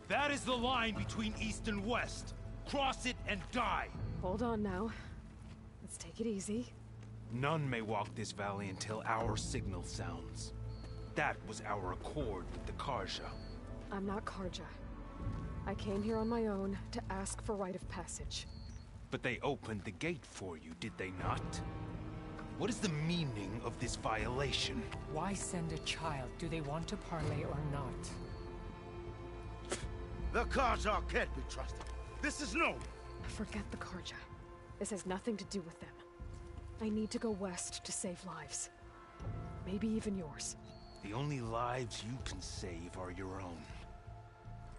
That is the line between East and West. Cross it and die. Hold on now. Let's take it easy. None may walk this valley until our signal sounds. That was our accord with the Carja. I'm not Carja. I came here on my own to ask for rite of passage. But they opened the gate for you, did they not? What is the meaning of this violation? Why send a child? Do they want to parley or not? The Carja can't be trusted. This is known. Forget the Carja. This has nothing to do with them. I need to go west to save lives. Maybe even yours. The only lives you can save are your own.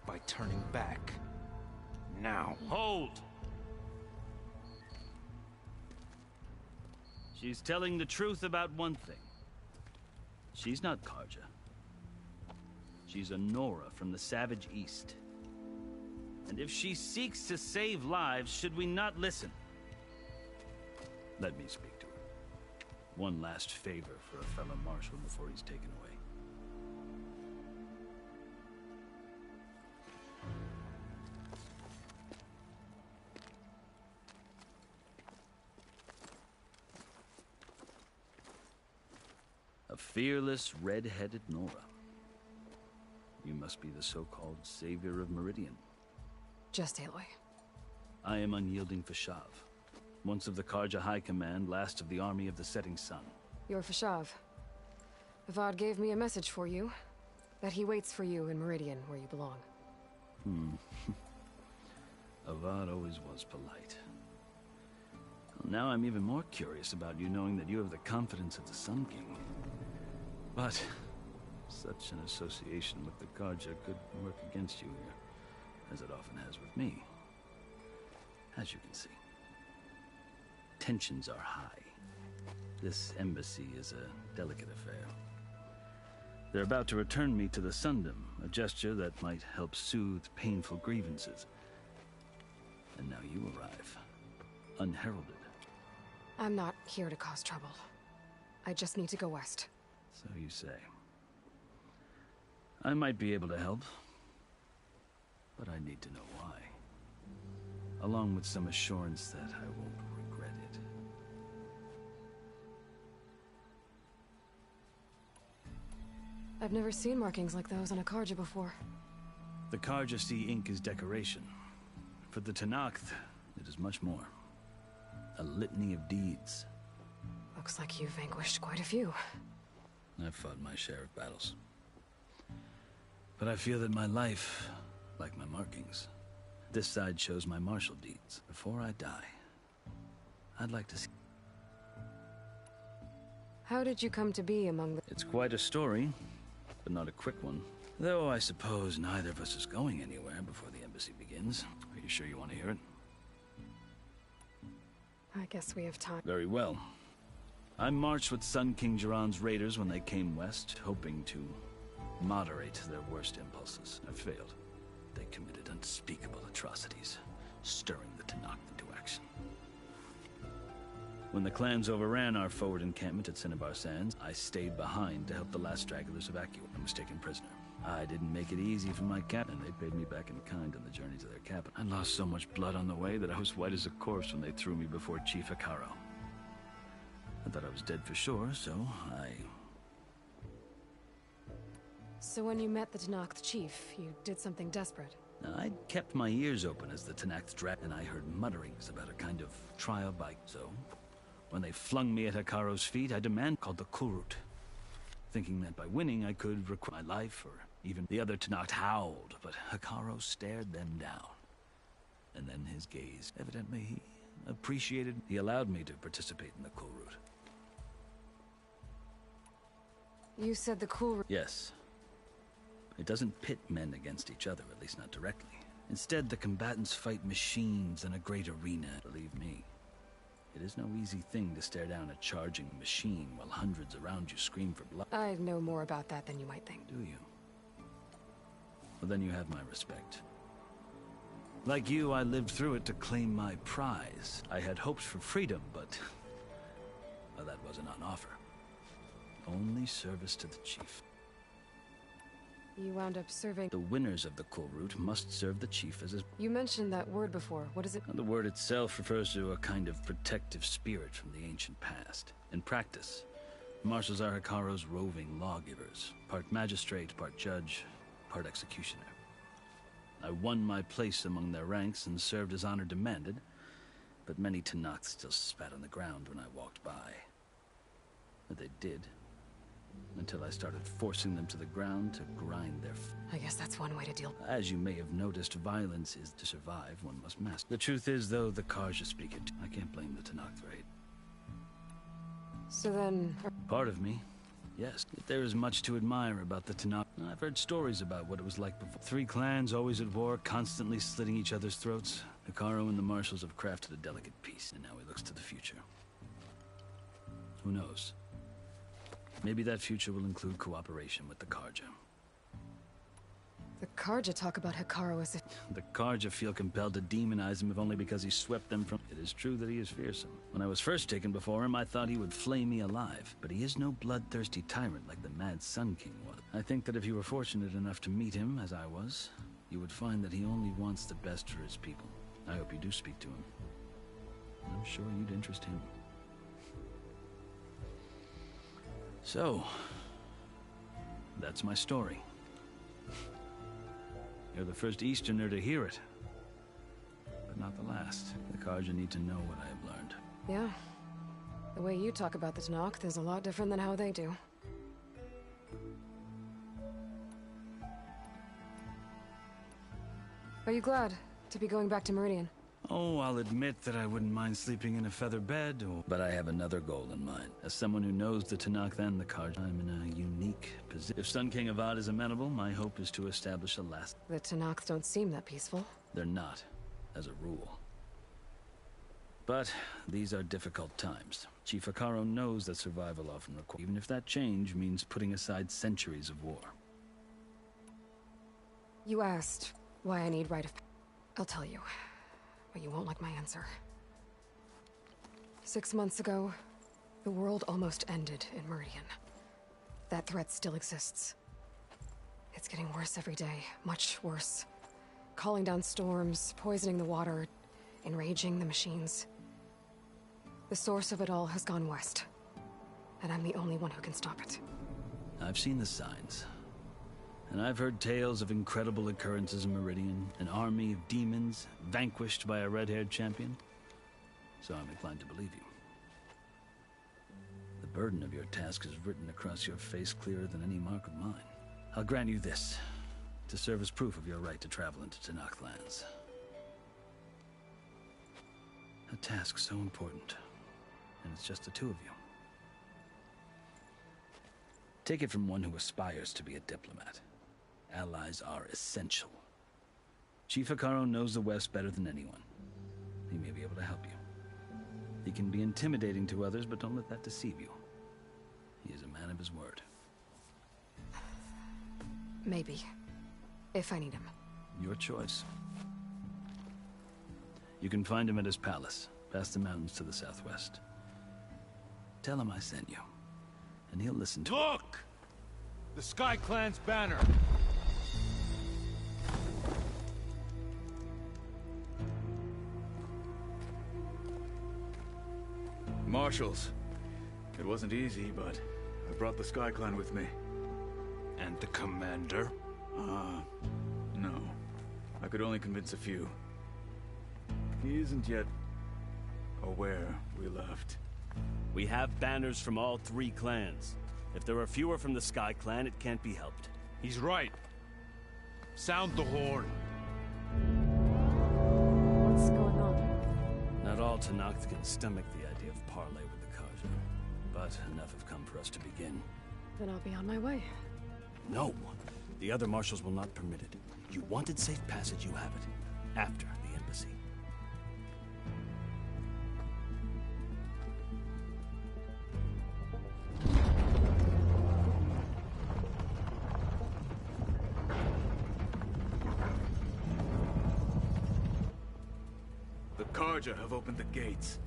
By turning back. Now. Hold! She's telling the truth about one thing. She's not Carja. She's a Nora from the Savage East. And if she seeks to save lives, should we not listen? Let me speak to her. One last favor for a fellow marshal before he's taken away. A fearless, red-headed Nora. You must be the so-called savior of Meridian. Just Aloy. I am unyielding Fashav. Once of the Carja High Command, last of the army of the Setting Sun. You're Fashav. Avad gave me a message for you. That he waits for you in Meridian, where you belong. Avad always was polite. Well, now I'm even more curious about you knowing that you have the confidence of the Sun King. But such an association with the Carja could work against you here, as it often has with me. As you can see, tensions are high. This embassy is a delicate affair. They're about to return me to the Sundom, a gesture that might help soothe painful grievances. And now you arrive, unheralded. I'm not here to cause trouble. I just need to go west. So you say. I might be able to help, but I need to know why. Along with some assurance that I won't regret it. I've never seen markings like those on a Karja before. The Karja see ink as decoration. For the Tenakth, it is much more. A litany of deeds. Looks like you've vanquished quite a few. I've fought my share of battles. But I feel that my life, like my markings, this side shows my martial deeds. Before I die, I'd like to see... How did you come to be among the... It's quite a story, but not a quick one. Though I suppose neither of us is going anywhere before the embassy begins. Are you sure you want to hear it? I guess we have time. Very well. I marched with Sun King Jiran's raiders when they came west, hoping to moderate their worst impulses. I failed. They committed unspeakable atrocities, stirring the Tenakth into action. When the clans overran our forward encampment at Cinnabar Sands, I stayed behind to help the last stragglers evacuate and was taken prisoner. I didn't make it easy for my captain. They paid me back in kind on the journey to their capital. I lost so much blood on the way that I was white as a corpse when they threw me before Chief Hekarro. I thought I was dead for sure, so I... So when you met the Tenakth chief, you did something desperate? I'd kept my ears open as the Tenakth dragged, and I heard mutterings about a kind of trial by... So, when they flung me at Hekarro's feet, I demanded called the Kulrut, thinking that by winning I could require my life, or even the other Tenakth howled, but Hekarro stared them down. And then his gaze, evidently he appreciated, he allowed me to participate in the Kulrut. You said the Kulrut... Yes. It doesn't pit men against each other, at least not directly. Instead, the combatants fight machines in a great arena. Believe me, it is no easy thing to stare down a charging machine while hundreds around you scream for blood. I know more about that than you might think. Do you? Well, then you have my respect. Like you, I lived through it to claim my prize. I had hopes for freedom, but... well, that wasn't on offer. Only service to the chief. You wound up serving... The winners of the Kulrut must serve the chief as his... You mentioned that word before. What is it? The word itself refers to a kind of protective spirit from the ancient past. In practice, marshals are Hekarro's roving lawgivers. Part magistrate, part judge, part executioner. I won my place among their ranks and served as honor demanded, but many Tenakth still spat on the ground when I walked by. But they did. Until I started forcing them to the ground to grind their... I guess that's one way to deal. As you may have noticed, violence is to survive, one must master. The truth is, though, the Karja speak it. I can't blame the Tenakth for hate. So then... Part of me, yes. There is much to admire about the Tenakth. I've heard stories about what it was like before. 3 clans always at war, constantly slitting each other's throats. Hekarro and the marshals have crafted a delicate peace, and now he looks to the future. Who knows? Maybe that future will include cooperation with the Karja. The Karja talk about Hekarro as if... The Karja feel compelled to demonize him if only because he swept them from... It is true that he is fearsome. When I was first taken before him, I thought he would flay me alive. But he is no bloodthirsty tyrant like the Mad Sun King was. I think that if you were fortunate enough to meet him, as I was, you would find that he only wants the best for his people. I hope you do speak to him. I'm sure you'd interest him. So, that's my story. You're the first Easterner to hear it, but not the last. The Karja need to know what I have learned. Yeah. The way you talk about the Tenakth is a lot different than how they do. Are you glad to be going back to Meridian? Oh, I'll admit that I wouldn't mind sleeping in a feather bed, but I have another goal in mind. As someone who knows the Tenakth and the Karja, I'm in a unique position. If Sun King Avad is amenable, my hope is to establish a last... The Tenakth don't seem that peaceful. They're not, as a rule. But these are difficult times. Chief Hekarro knows that survival often requires... Even if that change means putting aside centuries of war. You asked why I need right of... I'll tell you. But you won't like my answer. 6 months ago, the world almost ended in Meridian. That threat still exists. It's getting worse every day, much worse. Calling down storms, poisoning the water, enraging the machines. The source of it all has gone west. And I'm the only one who can stop it. I've seen the signs. And I've heard tales of incredible occurrences in Meridian, an army of demons vanquished by a red-haired champion. So I'm inclined to believe you. The burden of your task is written across your face clearer than any mark of mine. I'll grant you this, to serve as proof of your right to travel into Tenakth lands. A task so important, and it's just the two of you. Take it from one who aspires to be a diplomat. Allies are essential. Chief Hekarro knows the West better than anyone. He may be able to help you. He can be intimidating to others, but don't let that deceive you. He is a man of his word. Maybe. If I need him. Your choice. You can find him at his palace, past the mountains to the southwest. Tell him I sent you, and he'll listen to Look! The Sky Clan's banner! Marshals. It wasn't easy, but I brought the Sky Clan with me. And the commander? No. I could only convince a few. He isn't yet aware we left. We have banners from all 3 clans. If there are fewer from the Sky Clan, it can't be helped. He's right. Sound the horn. What's going on? Not all Tenakth can stomach the idea of parley with the Carja, but enough have come for us to begin. Then I'll be on my way. No. The other marshals will not permit it. You wanted safe passage, you have it. After the embassy. The Carja have opened the gates.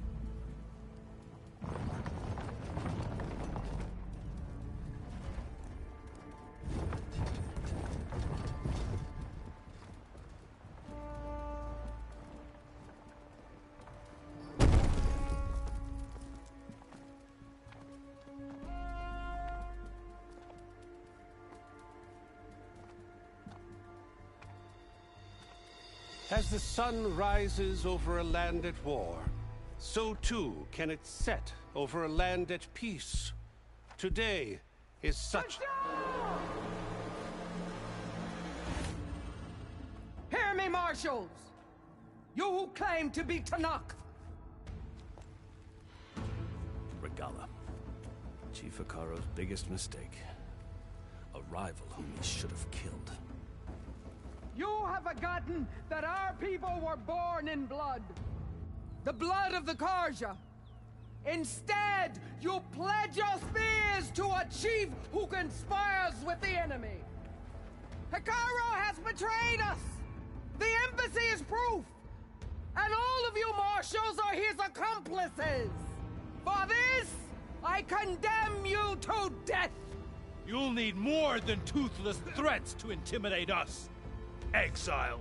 As the sun rises over a land at war, so too can it set over a land at peace. Today is such... Hear me, marshals! You who claim to be Tenakth! Regalla. Chief Hekarro's biggest mistake. A rival whom he should have killed. You have forgotten that our people were born in blood. The blood of the Carja. Instead, you pledge your spears to a chief who conspires with the enemy. Hekarro has betrayed us. The embassy is proof. And all of you marshals are his accomplices. For this, I condemn you to death. You'll need more than toothless threats to intimidate us. Exile.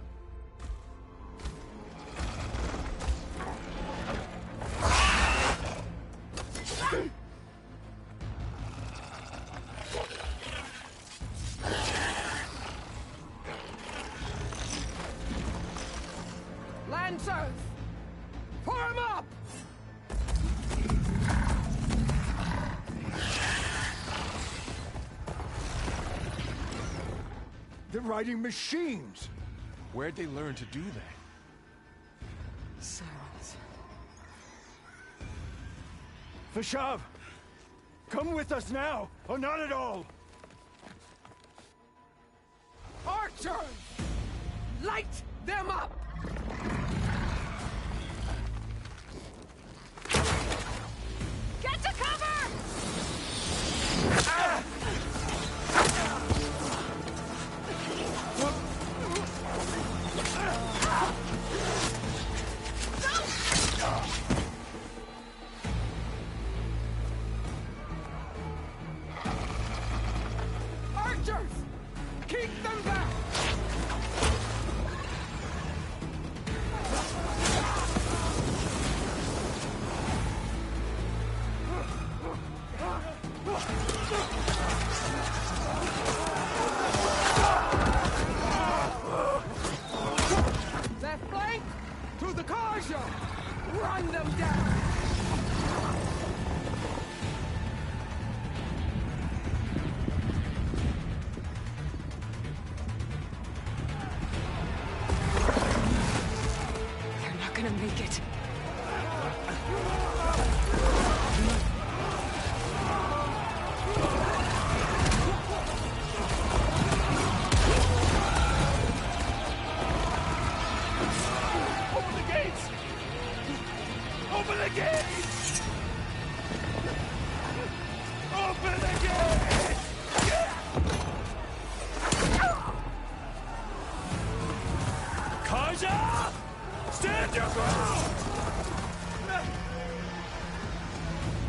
Lancers, form up! They're riding machines! Where'd they learn to do that? Silence. Vashav! Come with us now, or not at all! Archers! Light them up! Get to cover! Ah! Archers! Keep them back!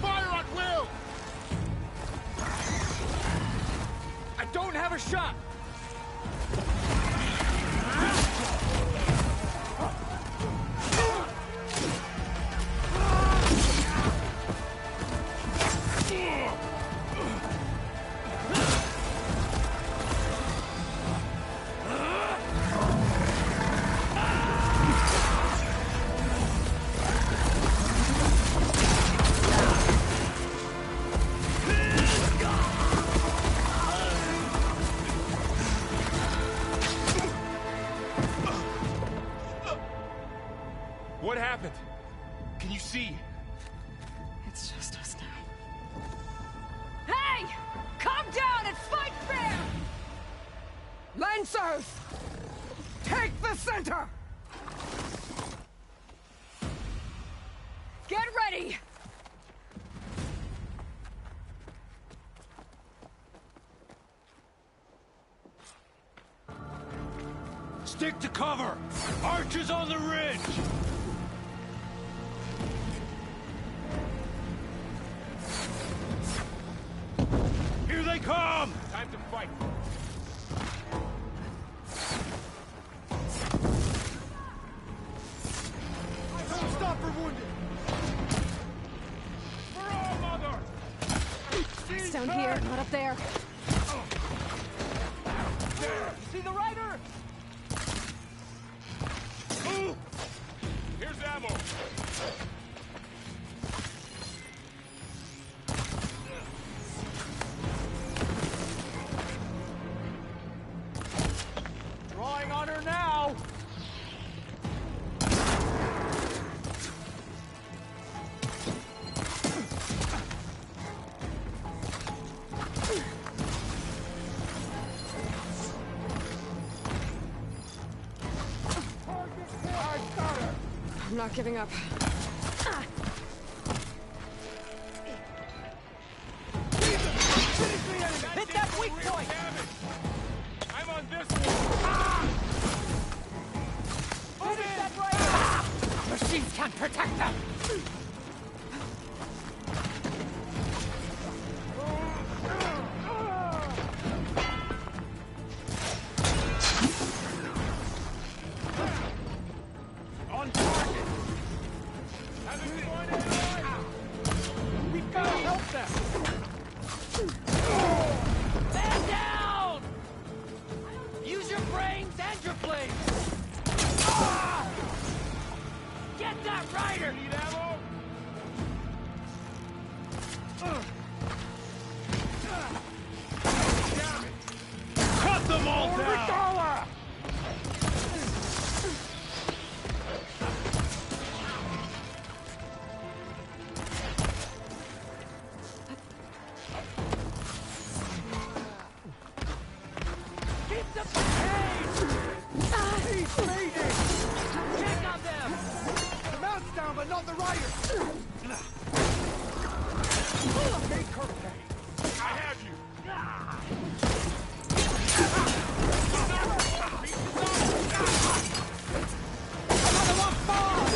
Fire at will! I don't have a shot! What happened? Can you see? It's just us now. Hey! Calm down and fight fair! Lancers! Take the center! Get ready! Stick to cover! Archers on the ridge! Here they come! Time to fight. Don't stop for wounded! For all, mother! It's down here, not up there. See the rider? Here's ammo. Drawing on her now. I'm not giving up. Hit that weak point! I'm on this one! Finish that right! Machines can't protect them! On target! Having pointed We've got to help them! Man down! Use your brains and your blades! Get that rider! Need ammo? Damn it! Cut them all down! Keep the pace! He's bleeding! Check on them! The mount's down, but not the rider! Make her pay! I have you! Another one falls!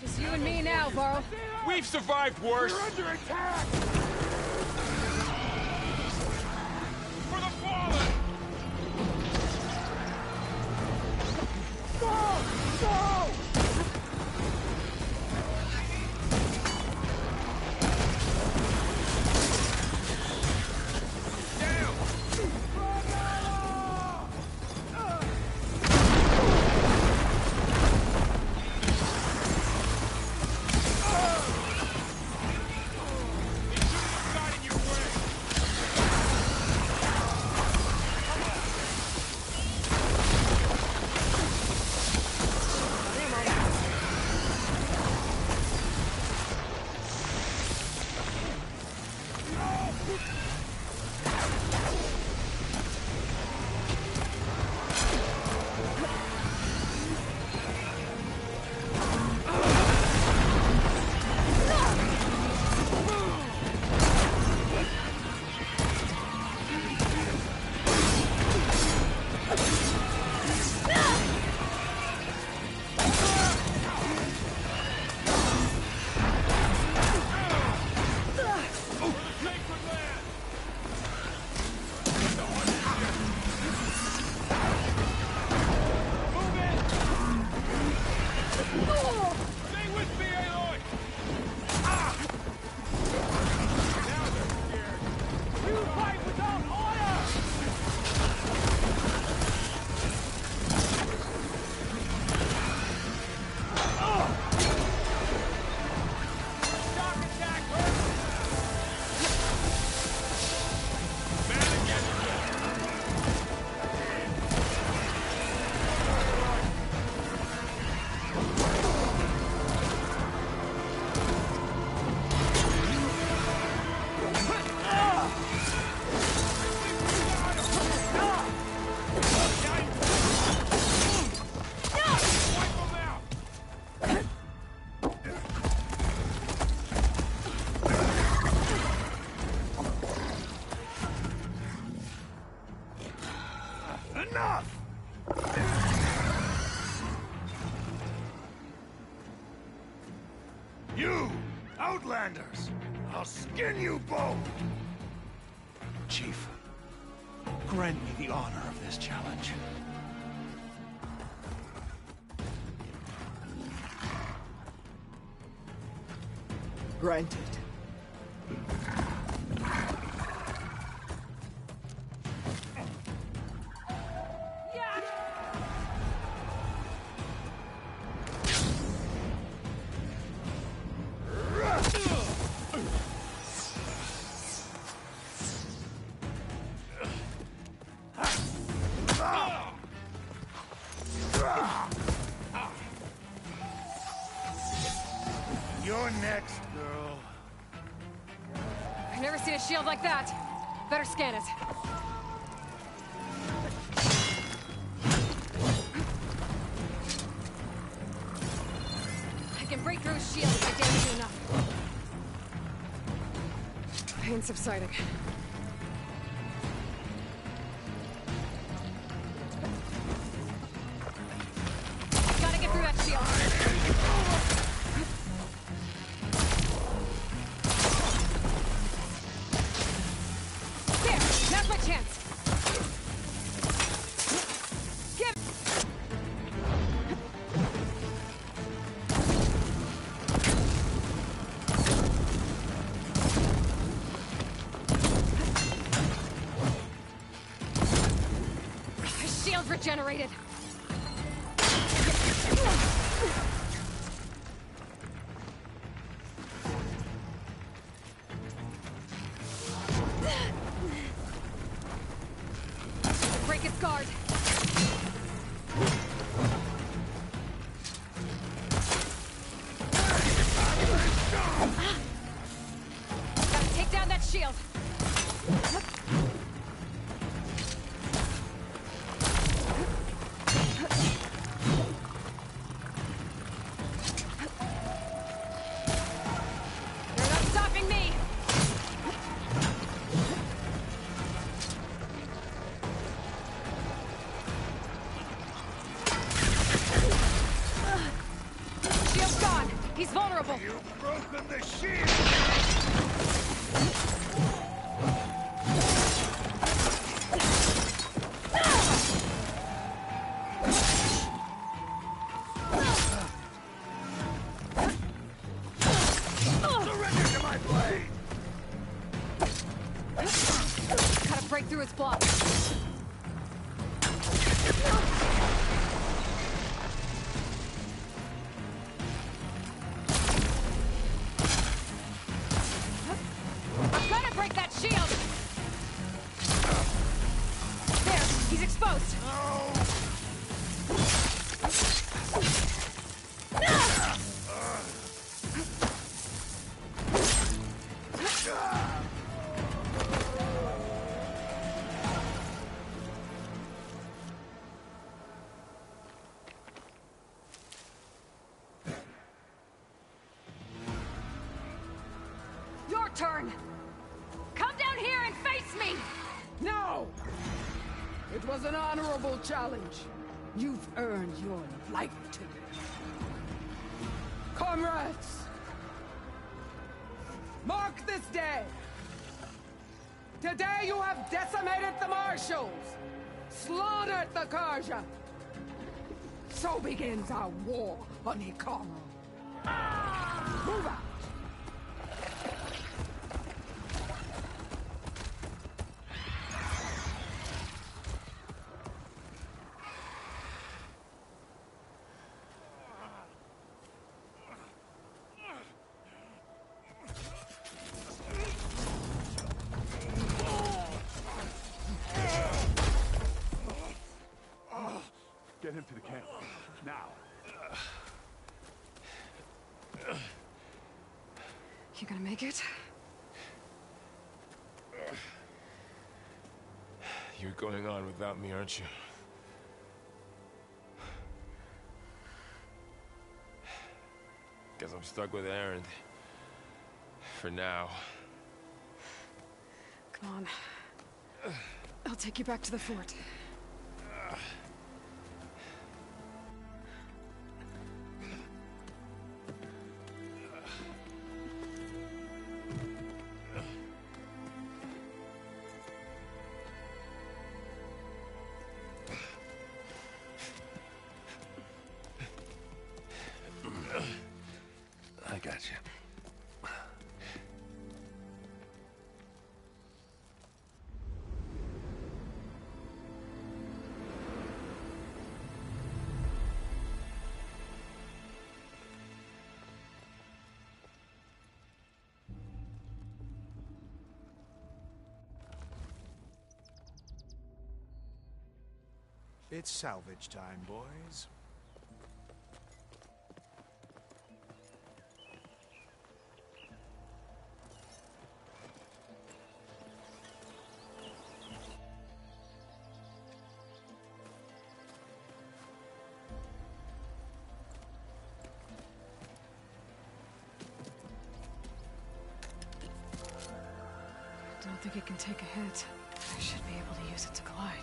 Just you and me now, Varl. We've survived worse! We're under attack! For the fallen! Go! Go! Enough! You, Outlanders! I'll skin you both! Chief, grant me the honor of this challenge. Granted. You're next, girl. I've never seen a shield like that. Better scan it. I can break through a shield if I damage you enough. Pain subsiding. Gotta get through that shield. There! Now's my chance! Give! My shield's regenerated! Break its guard. Gotta take down that shield. They're not stopping me. Shield's gone. He's vulnerable. You've broken the shield! Surrender to my blade! Gotta break through its block. Gotta break that shield! There, he's exposed! Your turn! Come down here and face me! No! It was an honorable challenge. You've earned your life today. Comrades! Mark this day! Today you have decimated the Marshals! Slaughtered the Karja! So begins our war on Hikaru. Move out! Get him to the camp. Now. You gonna make it? You're going on without me, aren't you? Guess I'm stuck with Erend. For now. Come on. I'll take you back to the fort. It's salvage time, boys. I don't think it can take a hit. I should be able to use it to glide.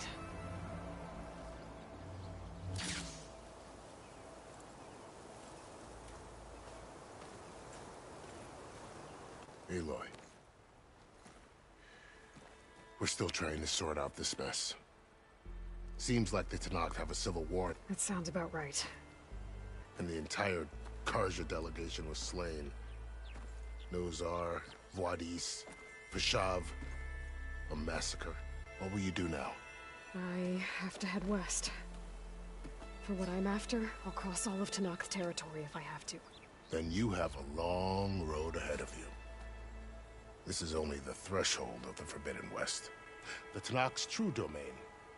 Aloy. We're still trying to sort out this mess. Seems like the Tenakth have a civil war. That sounds about right. And the entire Carja delegation was slain. Nozar, Wadis, Vashav. A massacre. What will you do now? I have to head west. For what I'm after, I'll cross all of Tenakth territory if I have to. Then you have a long road ahead of you. This is only the threshold of the Forbidden West. The Tenakth's true domain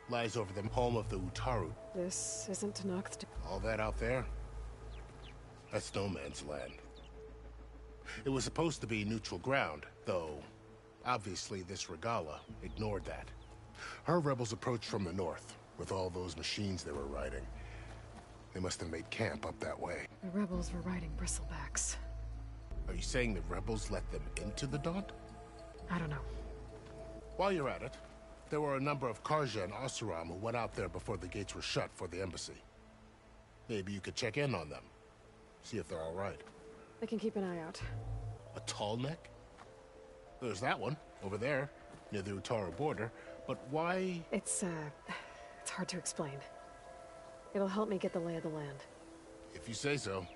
lies over the home of the Utaru. This isn't Tenakth. All that out there? That's no man's land. It was supposed to be neutral ground, though obviously this Regalla ignored that. Her rebels approached from the north, with all those machines they were riding. They must have made camp up that way. The rebels were riding bristlebacks. Are you saying the rebels let them into the Daunt? I don't know. While you're at it, there were a number of Carja and Oseram who went out there before the gates were shut for the embassy. Maybe you could check in on them. See if they're all right. I can keep an eye out. A tall neck? There's that one, over there, near the Utaru border. But why? It's hard to explain. It'll help me get the lay of the land. If you say so.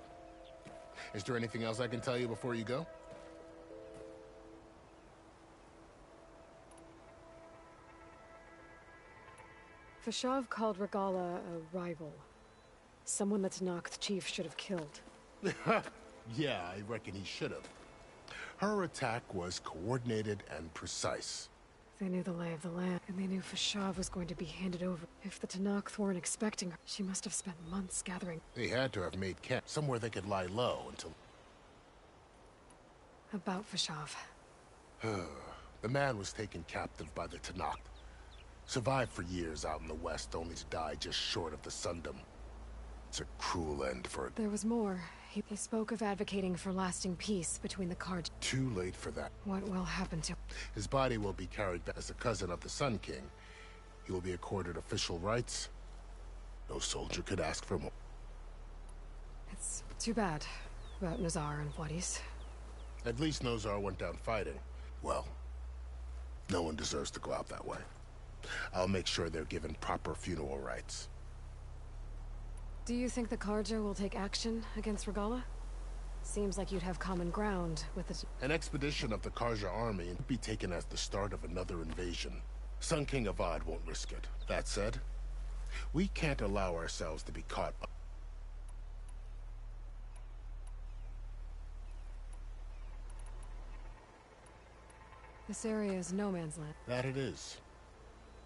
Is there anything else I can tell you before you go? Vashav called Regalla a rival. Someone that Tenakth chief should have killed. Yeah, I reckon he should have. Her attack was coordinated and precise. They knew the lay of the land, and they knew Vashav was going to be handed over. If the Tenakth weren't expecting her, she must have spent months gathering. They had to have made camp somewhere they could lie low until... About Vashav. The man was taken captive by the Tenakth. Survived for years out in the west, only to die just short of the Sundom. It's a cruel end for... There was more. He spoke of advocating for lasting peace between the Carja. Too late for that. What will happen to him? His body will be carried back as a cousin of the Sun King. He will be accorded official rights. No soldier could ask for more. It's too bad about Nozar and Wadis. At least Nozar went down fighting. Well, no one deserves to go out that way. I'll make sure they're given proper funeral rites. Do you think the Carja will take action against Regalla? Seems like you'd have common ground with the... An expedition of the Carja army would be taken as the start of another invasion. Sun King Avad won't risk it. That said, we can't allow ourselves to be caught up. This area is no man's land. That it is.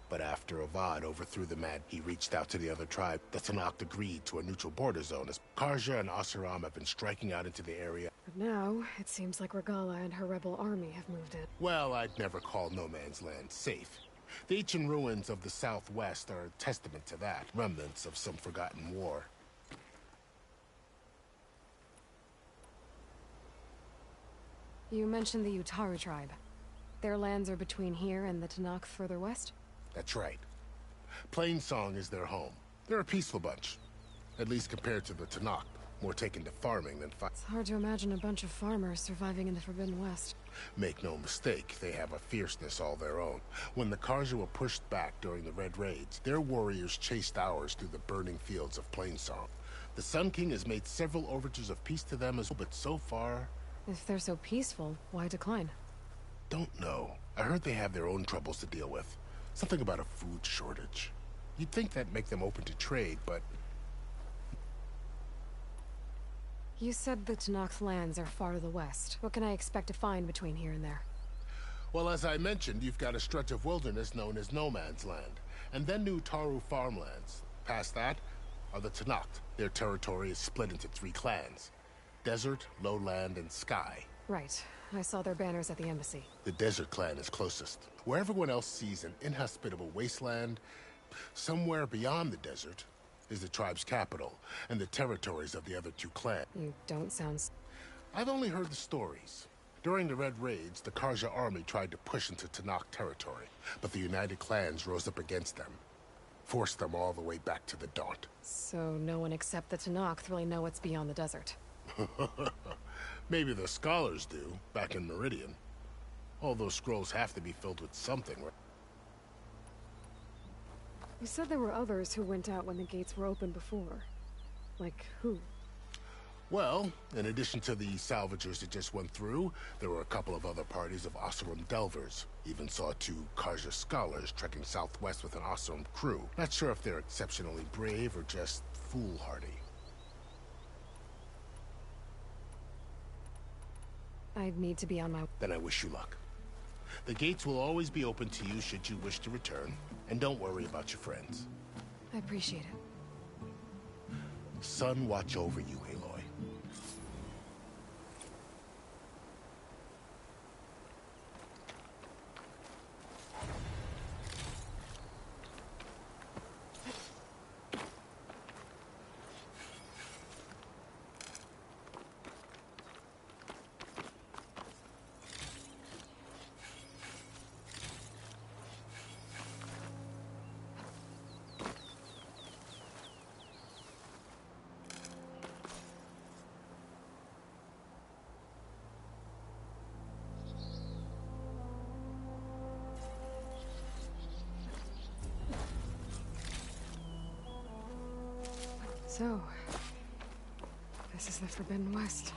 But after Avad overthrew the Mad, he reached out to the other tribe. The Tenakth agreed to a neutral border zone as Carja and Oseram have been striking out into the area. But now, it seems like Regalla and her rebel army have moved in. Well, I'd never call no man's land safe. The ancient ruins of the southwest are a testament to that. Remnants of some forgotten war. You mentioned the Utaru tribe. Their lands are between here and the Tenakth further west? That's right. Plainsong is their home. They're a peaceful bunch. At least compared to the Tenakth. More taken to farming than fight. It's hard to imagine a bunch of farmers surviving in the Forbidden West. Make no mistake, they have a fierceness all their own. When the Carja were pushed back during the Red Raids, their warriors chased ours through the burning fields of Plainsong. The Sun King has made several overtures of peace to them as well, but so far... If they're so peaceful, why decline? Don't know. I heard they have their own troubles to deal with. Something about a food shortage. You'd think that'd make them open to trade, but... You said the Tenakth lands are far to the west. What can I expect to find between here and there? Well, as I mentioned, you've got a stretch of wilderness known as No Man's Land, and then new Utaru farmlands. Past that are the Tenakth. Their territory is split into 3 clans. Desert, Lowland, and Sky. Right. I saw their banners at the embassy. The Desert Clan is closest. Where everyone else sees an inhospitable wasteland, somewhere beyond the desert is the tribe's capital and the territories of the other 2 clans. You don't sound... I've only heard the stories. During the Red Raids, the Karja army tried to push into Tenakth territory, but the United Clans rose up against them, forced them all the way back to the Daunt. So no one except the Tenakth really know what's beyond the desert. Maybe the scholars do, back in Meridian. All those scrolls have to be filled with something, right? You said there were others who went out when the gates were open before. Like who? Well, in addition to the salvagers that just went through, there were a couple of other parties of Oseram Delvers. Even saw 2 Karja scholars trekking southwest with an Oseram crew. Not sure if they're exceptionally brave or just foolhardy. I need to be on my... Then I wish you luck. The gates will always be open to you should you wish to return. And don't worry about your friends. I appreciate it. Sun watch over you, Aloy. So, this is the Forbidden West.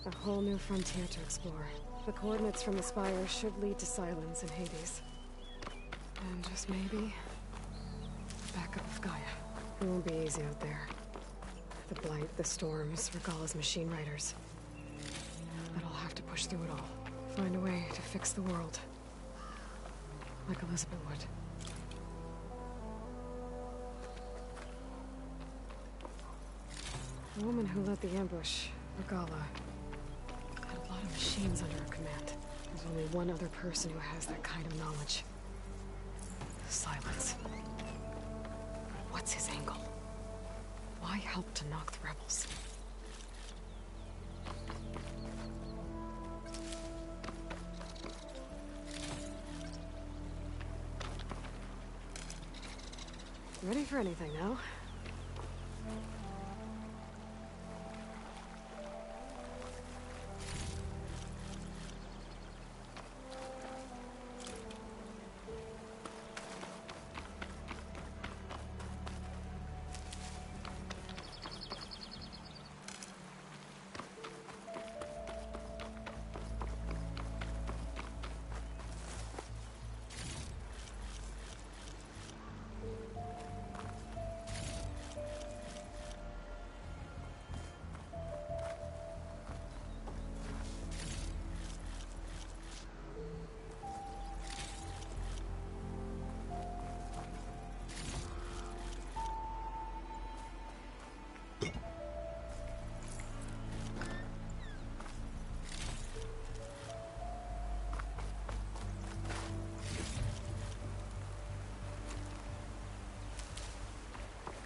A whole new frontier to explore. The coordinates from the spire should lead to Silence and Hades. And just maybe, backup of Gaia. It won't be easy out there. The Blight, the Storms, Regalla's machine riders. But I'll have to push through it all. Find a way to fix the world. Like Elizabeth would. The woman who led the ambush, Regalla, had a lot of machines under her command. There's only one other person who has that kind of knowledge. Silence. What's his angle? Why help to knock the rebels? Ready for anything now?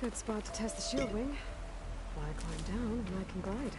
Good spot to test the shield wing. Why climb down when I can glide?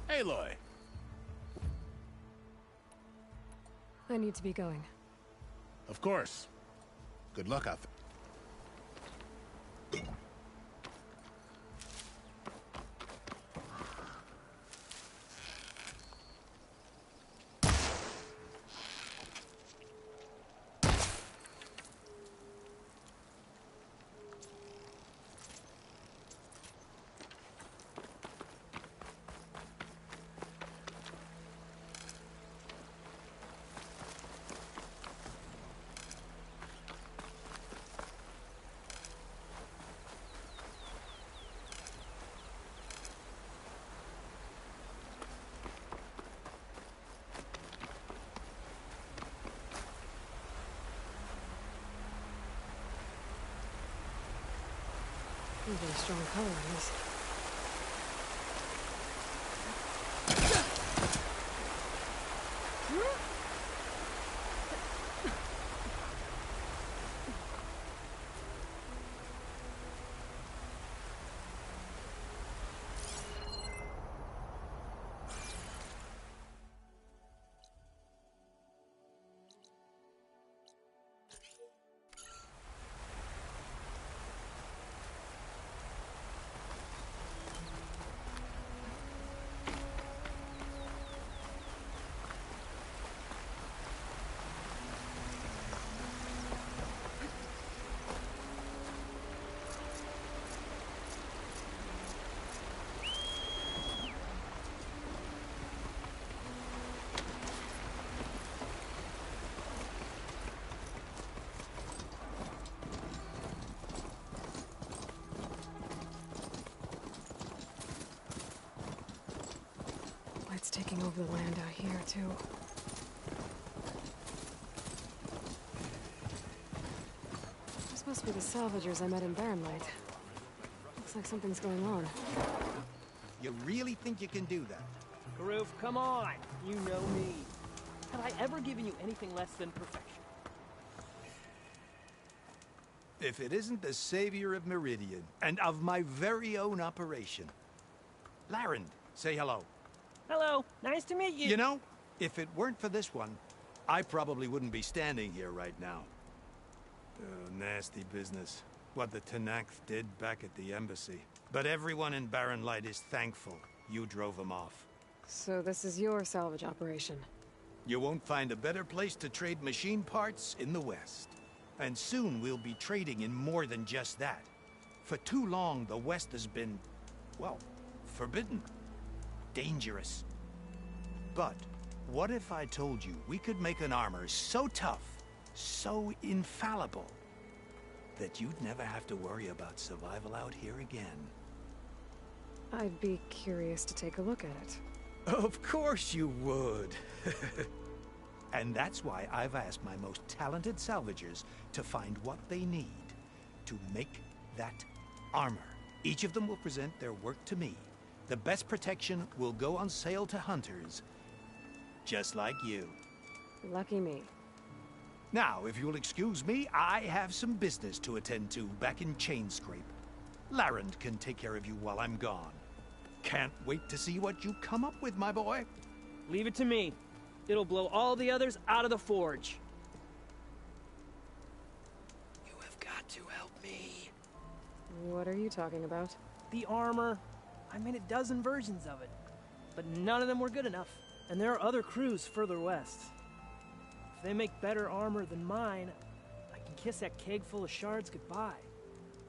Aloy! I need to be going. Of course. Good luck out there. Even strong colorings. It's taking over the land out here, too. This must be the salvagers I met in Barrenlight. Looks like something's going on. You really think you can do that? Karuf, come on! You know me. Have I ever given you anything less than perfection? If it isn't the savior of Meridian, and of my very own operation. Larend, say hello. Hello, nice to meet you. You know, if it weren't for this one, I probably wouldn't be standing here right now. Nasty business. What the Tenakth did back at the embassy. But everyone in Barrenlight is thankful you drove them off. So this is your salvage operation? You won't find a better place to trade machine parts in the West. And soon we'll be trading in more than just that. For too long, the West has been, well, forbidden. Dangerous. But what if I told you we could make an armor so tough, so infallible, that you'd never have to worry about survival out here again? I'd be curious to take a look at it. Of course you would. And that's why I've asked my most talented salvagers to find what they need to make that armor. Each of them will present their work to me. The best protection will go on sale to hunters, just like you. Lucky me. Now, if you'll excuse me, I have some business to attend to back in Chainscrape. Larend can take care of you while I'm gone. Can't wait to see what you come up with, my boy. Leave it to me. It'll blow all the others out of the forge. You have got to help me. What are you talking about? The armor. I made a dozen versions of it, but none of them were good enough. And there are other crews further west. If they make better armor than mine, I can kiss that keg full of shards goodbye.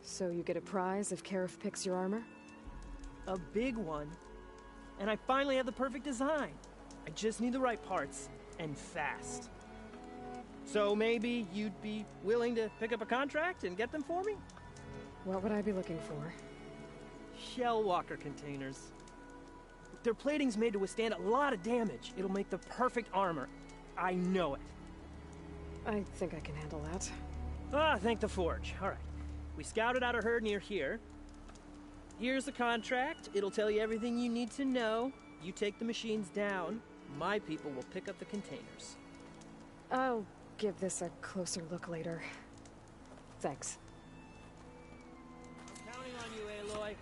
So you get a prize if Karif picks your armor? A big one. And I finally have the perfect design. I just need the right parts, and fast. So maybe you'd be willing to pick up a contract and get them for me? What would I be looking for? Shellwalker containers. Their plating's made to withstand a lot of damage. It'll make the perfect armor. I know it. I think I can handle that. Ah, thank the Forge. All right. We scouted out a herd near here. Here's the contract. It'll tell you everything you need to know. You take the machines down. My people will pick up the containers. I'll give this a closer look later. Thanks. I'm counting on you, Aloy.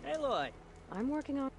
Aloy! I'm working on...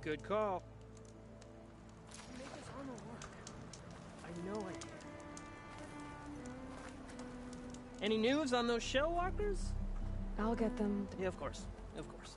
Good call. Make this armor work. I know I can. Any news on those shell walkers? I'll get them. Yeah, of course. Of course.